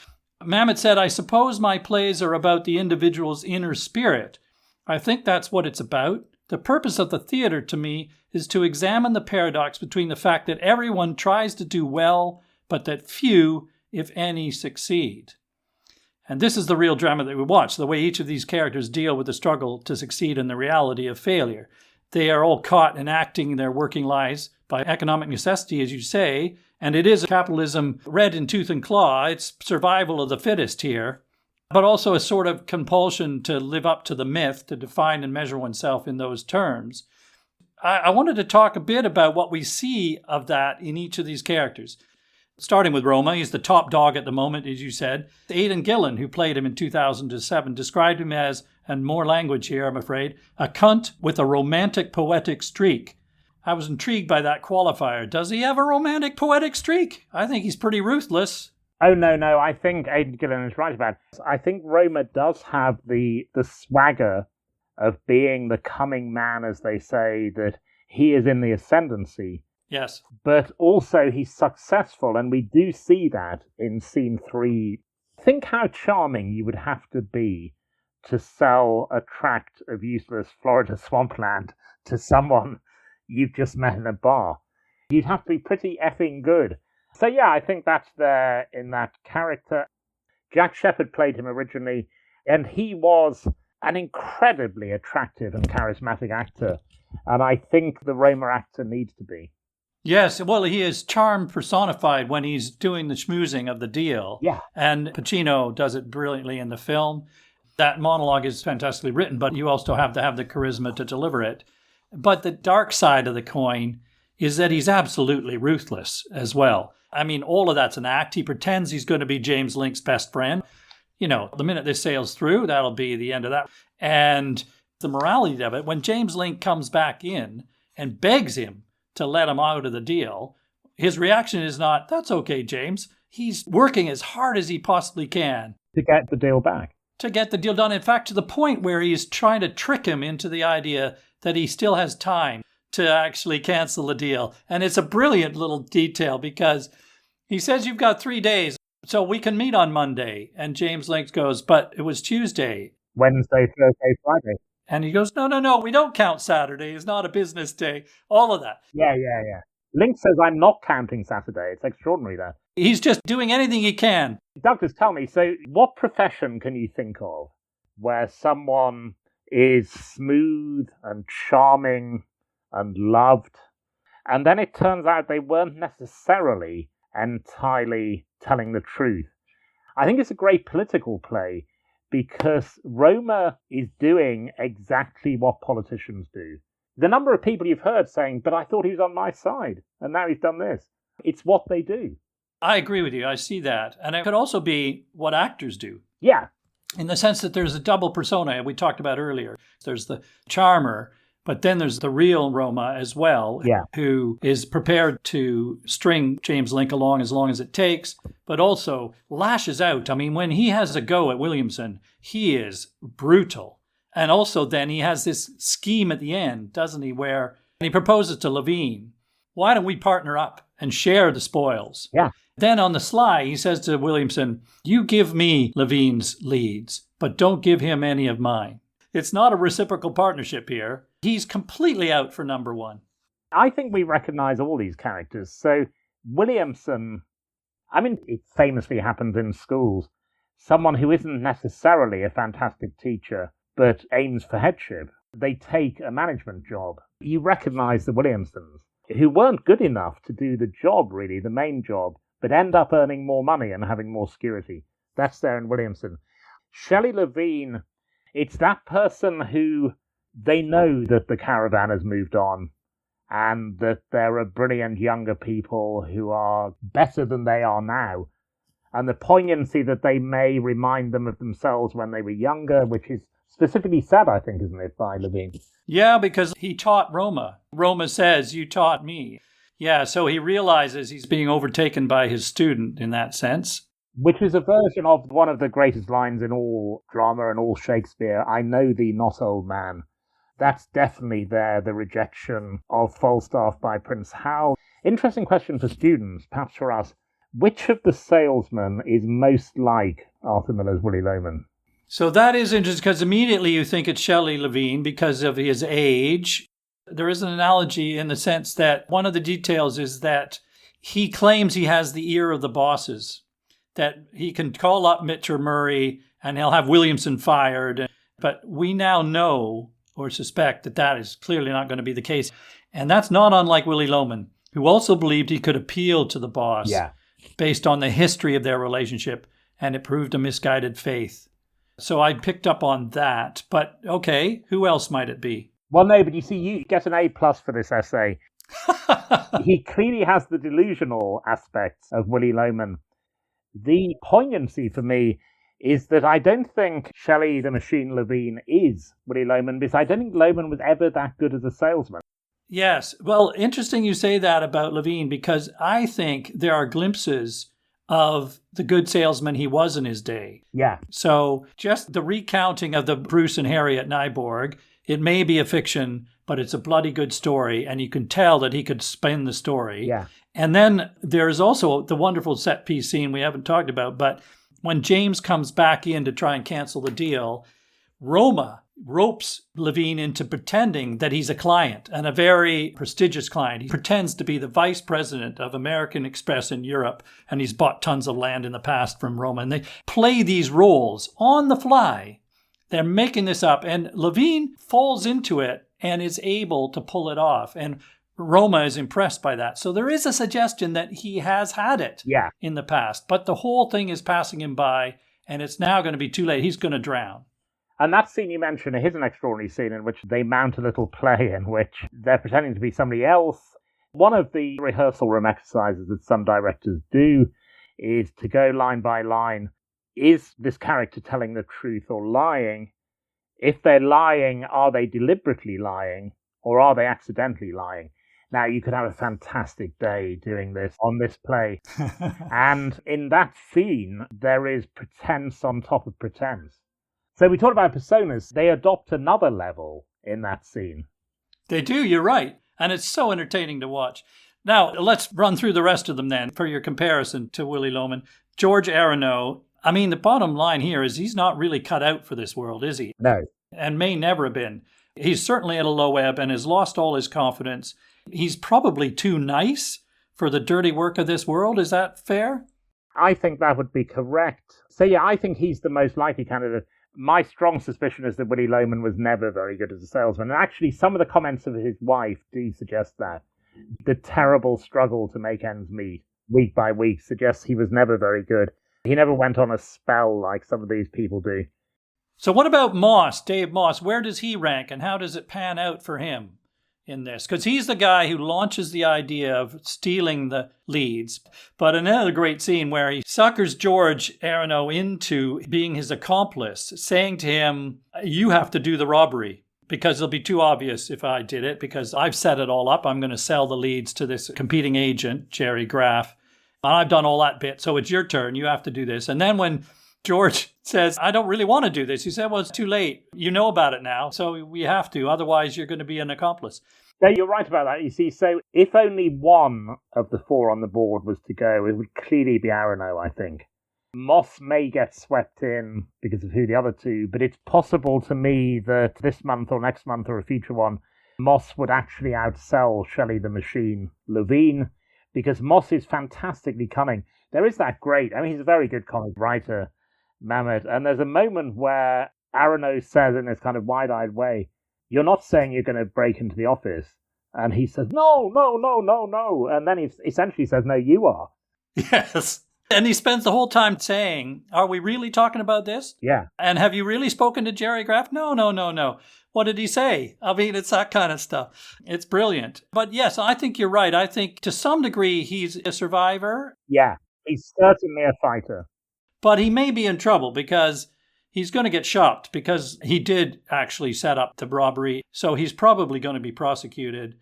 Mamet said, I suppose my plays are about the individual's inner spirit. I think that's what it's about. The purpose of the theater to me is to examine the paradox between the fact that everyone tries to do well, but that few, if any, succeed. And this is the real drama that we watch, the way each of these characters deal with the struggle to succeed and the reality of failure. They are all caught enacting their working lives by economic necessity, as you say, and it is capitalism red in tooth and claw. It's survival of the fittest here, but also a sort of compulsion to live up to the myth, to define and measure oneself in those terms. I wanted to talk a bit about what we see of that in each of these characters. Starting with Roma, he's the top dog at the moment, as you said. Aidan Gillen, who played him in 2007, described him as, and more language here, I'm afraid, a cunt with a romantic poetic streak. I was intrigued by that qualifier. Does he have a romantic poetic streak? I think he's pretty ruthless. Oh, no, I think Aidan Gillen is right about it. I think Roma does have the swagger of being the coming man, as they say, that he is in the ascendancy. Yes. But also he's successful, and we do see that in scene 3. Think how charming you would have to be to sell a tract of useless Florida swampland to someone you've just met in a bar. You'd have to be pretty effing good. So yeah, I think that's there in that character. Jack Shepherd played him originally, and he was an incredibly attractive and charismatic actor, and I think the Roma actor needs to be. Yes, well, he is charm personified when he's doing the schmoozing of the deal. Yeah. And Pacino does it brilliantly in the film. That monologue is fantastically written, but you also have to have the charisma to deliver it. But the dark side of the coin is that he's absolutely ruthless as well. I mean, all of that's an act. He pretends he's going to be James Link's best friend. You know, the minute this sails through, that'll be the end of that. And the morality of it, when James Link comes back in and begs him to let him out of the deal, his reaction is not, that's okay, James. He's working as hard as he possibly can. To get the deal back. To get the deal done. In fact, to the point where he's trying to trick him into the idea that he still has time to actually cancel the deal. And it's a brilliant little detail because he says, you've got 3 days, so we can meet on Monday. And James Link goes, but it was Tuesday. Wednesday, Thursday, Friday. And he goes, no, we don't count Saturday. It's not a business day. All of that. Yeah. Link says, I'm not counting Saturday. It's extraordinary, that. He's just doing anything he can. Douglas, tell me, so what profession can you think of where someone is smooth and charming and loved, and then it turns out they weren't necessarily entirely telling the truth? I think it's a great political play, because Roma is doing exactly what politicians do. The number of people you've heard saying, but I thought he was on my side, and now he's done this. It's what they do. I agree with you. I see that. And it could also be what actors do. Yeah. In the sense that there's a double persona we talked about earlier. There's the charmer, But then there's the real Roma as well, who is prepared to string James Link along as it takes, but also lashes out. I mean, when he has a go at Williamson, he is brutal. And also then he has this scheme at the end, doesn't he, where he proposes to Levine, why don't we partner up and share the spoils? Yeah. Then on the sly, he says to Williamson, you give me Levine's leads, but don't give him any of mine. It's not a reciprocal partnership here. He's completely out for number one. I think we recognize all these characters. So Williamson, I mean, it famously happens in schools. Someone who isn't necessarily a fantastic teacher, but aims for headship. They take a management job. You recognize the Williamsons, who weren't good enough to do the job, really, the main job, but end up earning more money and having more security. That's there in Williamson. Shelley Levine, it's that person who they know that the caravan has moved on and that there are brilliant younger people who are better than they are now. And the poignancy that they may remind them of themselves when they were younger, which is specifically said, I think, isn't it, by Levine? Yeah, because he taught Roma. Roma says, you taught me. Yeah, so he realizes he's being overtaken by his student in that sense. Which is a version of one of the greatest lines in all drama and all Shakespeare, I know thee not, old man. That's definitely there, the rejection of Falstaff by Prince Hal. Interesting question for students, perhaps for us. Which of the salesmen is most like Arthur Miller's Willy Loman? So that is interesting because immediately you think it's Shelley Levine because of his age. There is an analogy in the sense that one of the details is that he claims he has the ear of the bosses, that he can call up Mitcher Murray and he'll have Williamson fired. But we now know or suspect that that is clearly not going to be the case. And that's not unlike Willy Loman, who also believed he could appeal to the boss based on the history of their relationship, and it proved a misguided faith. So I picked up on that. But okay, who else might it be? Well, no, but you see, you get an A+ for this essay. He clearly has the delusional aspects of Willy Loman. The poignancy for me is that I don't think Shelley the Machine Levine is Willy Loman, because I don't think Loman was ever that good as a salesman. Yes. Well, interesting you say that about Levine, because I think there are glimpses of the good salesman he was in his day. Yeah. So just the recounting of the Bruce and Harry at Nyborg, it may be a fiction, but it's a bloody good story, and you can tell that he could spin the story. Yeah. And then there's also the wonderful set piece scene we haven't talked about, but when James comes back in to try and cancel the deal, Roma ropes Levine into pretending that he's a client, and a very prestigious client. He pretends to be the vice president of American Express in Europe, and he's bought tons of land in the past from Roma. And they play these roles on the fly. They're making this up, and Levine falls into it and is able to pull it off. And Roma is impressed by that. So there is a suggestion that he has had it in the past, but the whole thing is passing him by, and it's now going to be too late. He's going to drown. And that scene you mentioned is an extraordinary scene in which they mount a little play in which they're pretending to be somebody else. One of the rehearsal room exercises that some directors do is to go line by line. Is this character telling the truth or lying? If they're lying, are they deliberately lying or are they accidentally lying? Now, you could have a fantastic day doing this on this play. And in that scene, there is pretense on top of pretense. So we talked about personas. They adopt another level in that scene. They do, you're right. And it's so entertaining to watch. Now, let's run through the rest of them then for your comparison to Willy Loman. George Aronow, I mean, the bottom line here is he's not really cut out for this world, is he? No. And may never have been. He's certainly at a low ebb and has lost all his confidence. He's probably too nice for the dirty work of this world. Is that fair? I think that would be correct. So yeah, I think he's the most likely candidate. My strong suspicion is that Willy Loman was never very good as a salesman. And actually, some of the comments of his wife do suggest that. The terrible struggle to make ends meet, week by week, suggests he was never very good. He never went on a spell like some of these people do. So what about Moss, Dave Moss? Where does he rank and how does it pan out for him in this? Because he's the guy who launches the idea of stealing the leads. But another great scene where he suckers George Aronow into being his accomplice, saying to him, you have to do the robbery. because it'll be too obvious if I did it, because I've set it all up. I'm going to sell the leads to this competing agent, Jerry Graff. And I've done all that bit. So it's your turn. You have to do this. And then when George says, I don't really want to do this, he said, well, it's too late. You know about it now. So we have to. Otherwise, you're going to be an accomplice. No, you're right about that. You see, so if only one of the four on the board was to go, it would clearly be Arano, I think. Moss may get swept in because of who the other two, but it's possible to me that this month or next month or a future one, Moss would actually outsell Shelley the Machine Levine, because Moss is fantastically cunning. There is that he's a very good comic writer, Mamet, and there's a moment where Arano says in this kind of wide-eyed way, you're not saying you're going to break into the office. And he says, no. And then he essentially says, no, you are. Yes. And he spends the whole time saying, are we really talking about this? Yeah. And have you really spoken to Jerry Graff? No. What did he say? I mean, it's that kind of stuff. It's brilliant. But yes, I think you're right. I think to some degree he's a survivor. Yeah, he's certainly a fighter. But he may be in trouble because he's going to get shopped, because he did actually set up the robbery. So he's probably going to be prosecuted.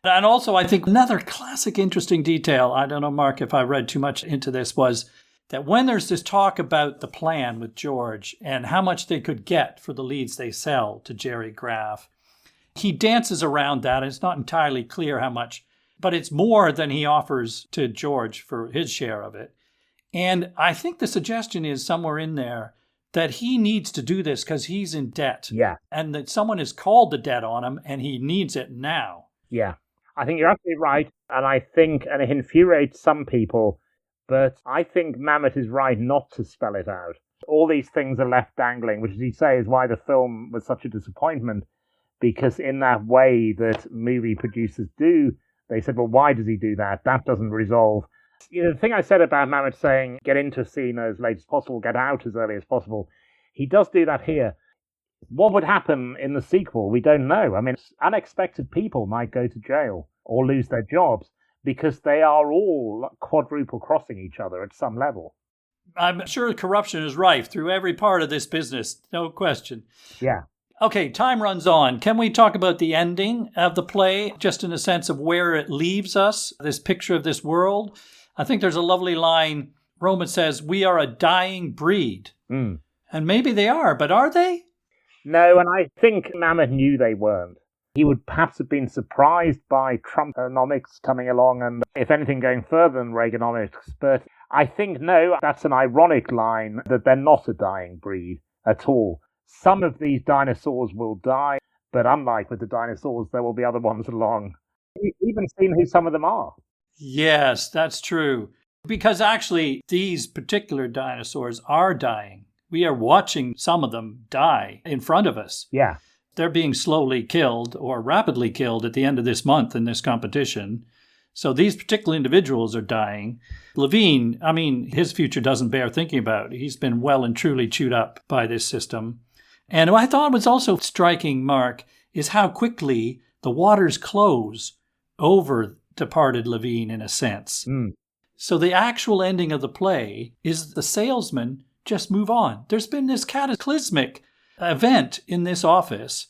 And also, I think another classic interesting detail, I don't know, Mark, if I read too much into this, was that when there's this talk about the plan with George and how much they could get for the leads they sell to Jerry Graff, he dances around that. And it's not entirely clear how much, but it's more than he offers to George for his share of it. And I think the suggestion is somewhere in there that he needs to do this because he's in debt. Yeah. And that someone has called the debt on him and he needs it now. Yeah. I think you're absolutely right. And I think, and it infuriates some people, but I think Mamet is right not to spell it out. All these things are left dangling, which, as you say, is why the film was such a disappointment, because in that way that movie producers do, they said, well, why does he do that? That doesn't resolve. You know, the thing I said about Mamet saying, get into a scene as late as possible, get out as early as possible, he does do that here. What would happen in the sequel? We don't know. I mean, unexpected people might go to jail or lose their jobs because they are all quadruple crossing each other at some level. I'm sure corruption is rife through every part of this business, no question. Yeah. Okay, time runs on. Can we talk about the ending of the play, just in a sense of where it leaves us, this picture of this world? I think there's a lovely line. Roman says, we are a dying breed. Mm. And maybe they are, but are they? No, and I think Mamet knew they weren't. He would perhaps have been surprised by Trumponomics coming along and, if anything, going further than Reaganomics. But I think, no, that's an ironic line that they're not a dying breed at all. Some of these dinosaurs will die, but unlike with the dinosaurs, there will be other ones along. We've even seen who some of them are. Yes, that's true. Because actually, these particular dinosaurs are dying. We are watching some of them die in front of us. Yeah. They're being slowly killed or rapidly killed at the end of this month in this competition. So these particular individuals are dying. Levine, I mean, his future doesn't bear thinking about. He's been well and truly chewed up by this system. And what I thought was also striking, Mark, is how quickly the waters close over departed Levine in a sense. Mm. So the actual ending of the play is the salesman just move on. There's been this cataclysmic event in this office,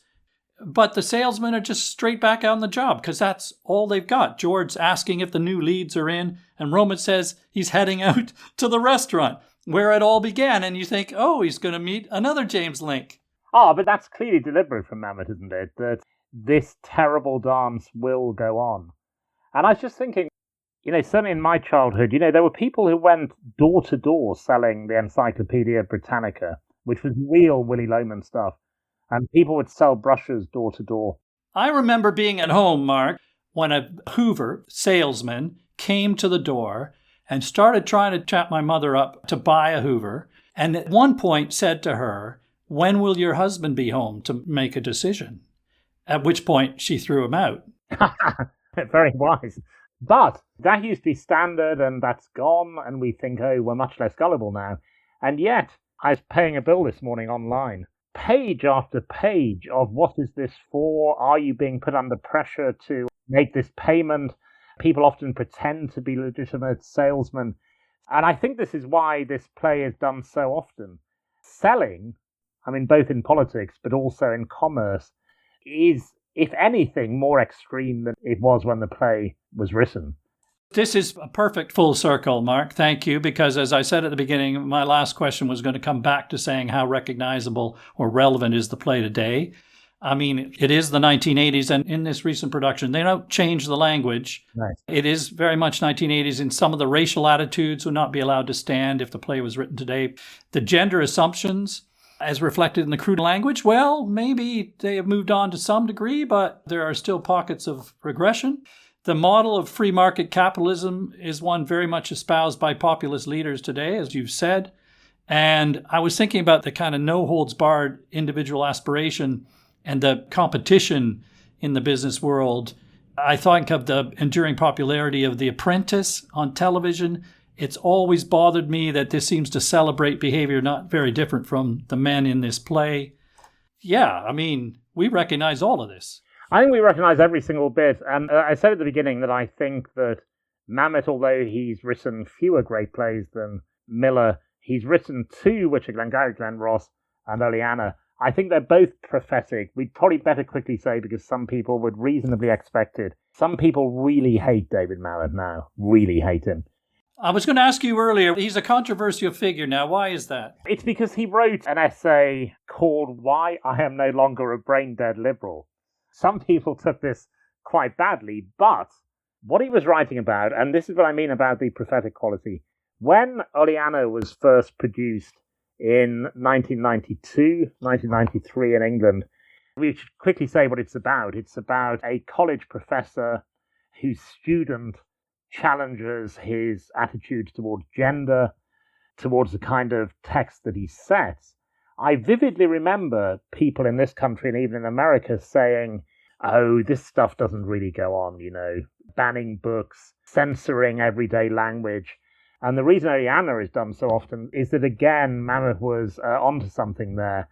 but the salesmen are just straight back on the job because that's all they've got. George's asking if the new leads are in, and Roman says he's heading out to the restaurant where it all began, and you think, oh, he's going to meet another James Link. Oh, but that's clearly deliberate from Mamet, isn't it? That this terrible dance will go on. And I was just thinking, you know, certainly in my childhood, you know, there were people who went door to door selling the Encyclopedia Britannica, which was real Willy Loman stuff. And people would sell brushes door to door. I remember being at home, Mark, when a Hoover salesman came to the door and started trying to chat my mother up to buy a Hoover. And at one point said to her, when will your husband be home to make a decision? At which point she threw him out. Very wise. But that used to be standard and that's gone. And we think, oh, we're much less gullible now. And yet, I was paying a bill this morning online. Page after page of what is this for? Are you being put under pressure to make this payment? People often pretend to be legitimate salesmen. And I think this is why this play is done so often. Selling, I mean, both in politics, but also in commerce, is, if anything, more extreme than it was when the play was written. This is a perfect full circle, Mark. Thank you, because as I said at the beginning, my last question was going to come back to saying how recognizable or relevant is the play today. I mean, it is the 1980s, and in this recent production, they don't change the language. Right. It is very much 1980s, and some of the racial attitudes would not be allowed to stand if the play was written today. The gender assumptions, as reflected in the crude language, well, maybe they have moved on to some degree, but there are still pockets of regression. The model of free market capitalism is one very much espoused by populist leaders today, as you've said. And I was thinking about the kind of no-holds-barred individual aspiration and the competition in the business world. I think of the enduring popularity of The Apprentice on television. It's always bothered me that this seems to celebrate behavior not very different from the men in this play. Yeah, I mean, we recognize all of this. I think we recognise every single bit. And I said at the beginning that I think that Mamet, although he's written fewer great plays than Miller, he's written two, which are Glengarry Glen Ross and Oleanna. I think they're both prophetic. We'd probably better quickly say, because some people would reasonably expect it. Some people really hate David Mamet now, really hate him. I was going to ask you earlier, he's a controversial figure now. Why is that? It's because he wrote an essay called Why I Am No Longer a Brain-Dead Liberal. Some people took this quite badly, but what he was writing about, and this is what I mean about the prophetic quality, when Oleanna was first produced in 1992, 1993 in England, we should quickly say what it's about. It's about a college professor whose student challenges his attitudes towards gender, towards the kind of text that he sets. I vividly remember people in this country and even in America saying, oh, this stuff doesn't really go on, banning books, censoring everyday language. And the reason Oleanna is done so often is that, again, Mamet was onto something there.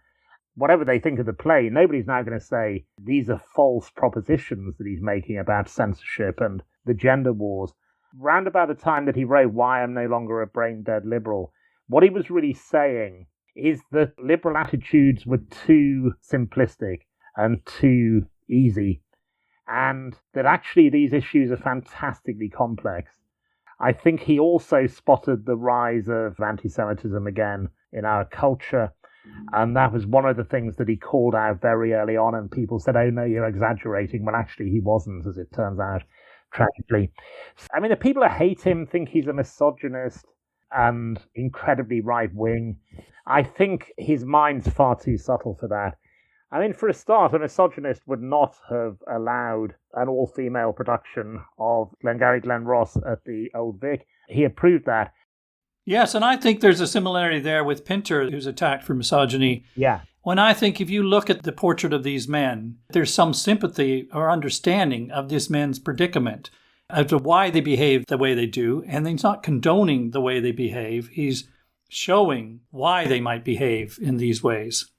Whatever they think of the play, nobody's now going to say these are false propositions that he's making about censorship and the gender wars. Round about the time that he wrote Why I'm No Longer a Brain-Dead Liberal, what he was really saying is that liberal attitudes were too simplistic and too easy, and that actually these issues are fantastically complex. I think he also spotted the rise of anti-Semitism again in our culture, and that was one of the things that he called out very early on, and people said, oh no, you're exaggerating. Well, actually he wasn't, as it turns out, tragically. I mean, the people who hate him think he's a misogynist and incredibly right-wing. I think his mind's far too subtle for that. I mean, for a start, a misogynist would not have allowed an all-female production of Glengarry Glen Ross at the Old Vic. He approved that. Yes, and I think there's a similarity there with Pinter, who's attacked for misogyny. Yeah. When I think if you look at the portrait of these men, there's some sympathy or understanding of this men's predicament as to why they behave the way they do. And he's not condoning the way they behave. He's showing why they might behave in these ways.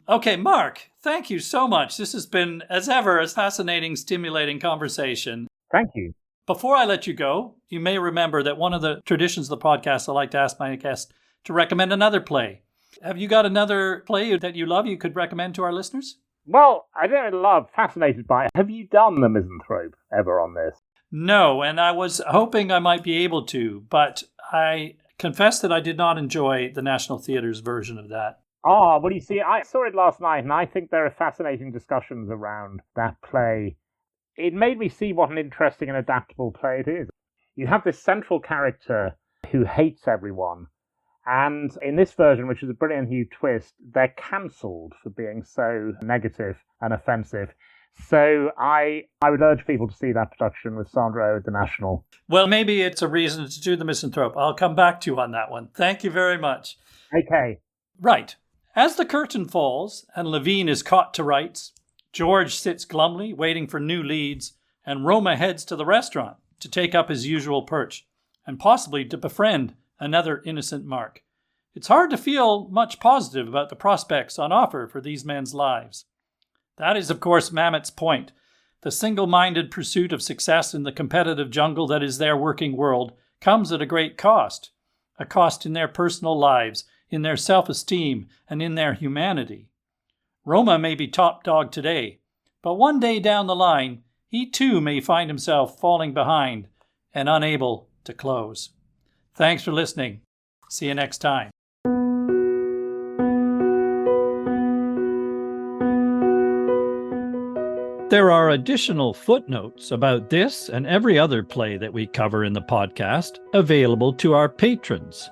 Okay, Mark, thank you so much. This has been, as ever, a fascinating, stimulating conversation. Thank you. Before I let you go, you may remember that one of the traditions of the podcast, I like to ask my guests to recommend another play. Have you got another play that you love you could recommend to our listeners? Well, I don't love, fascinated by it. Have you done The Misanthrope ever on this? No, and I was hoping I might be able to, but I confess that I did not enjoy the National Theatre's version of that. Ah, well, you see, I saw it last night, and I think there are fascinating discussions around that play. It made me see what an interesting and adaptable play it is. You have this central character who hates everyone, and in this version, which is a brilliant new twist, they're cancelled for being so negative and offensive. So I would urge people to see that production with Sandra Oh at the National. Well, maybe it's a reason to do The Misanthrope. I'll come back to you on that one. Thank you very much. Okay. Right. As the curtain falls and Levine is caught to rights, George sits glumly, waiting for new leads, and Roma heads to the restaurant to take up his usual perch, and possibly to befriend another innocent Mark. It's hard to feel much positive about the prospects on offer for these men's lives. That is, of course, Mamet's point. The single-minded pursuit of success in the competitive jungle that is their working world comes at a great cost. A cost in their personal lives, in their self-esteem, and in their humanity. Roma may be top dog today, but one day down the line, he too may find himself falling behind and unable to close. Thanks for listening. See you next time. There are additional footnotes about this and every other play that we cover in the podcast available to our patrons.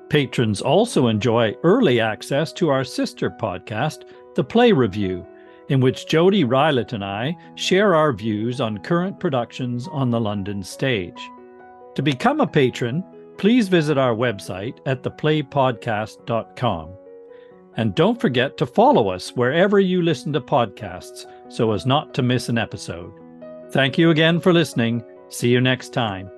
Patrons also enjoy early access to our sister podcast, The Play Review, in which Jody Rylett and I share our views on current productions on the London stage. To become a patron, please visit our website at theplaypodcast.com. And don't forget to follow us wherever you listen to podcasts so as not to miss an episode. Thank you again for listening. See you next time.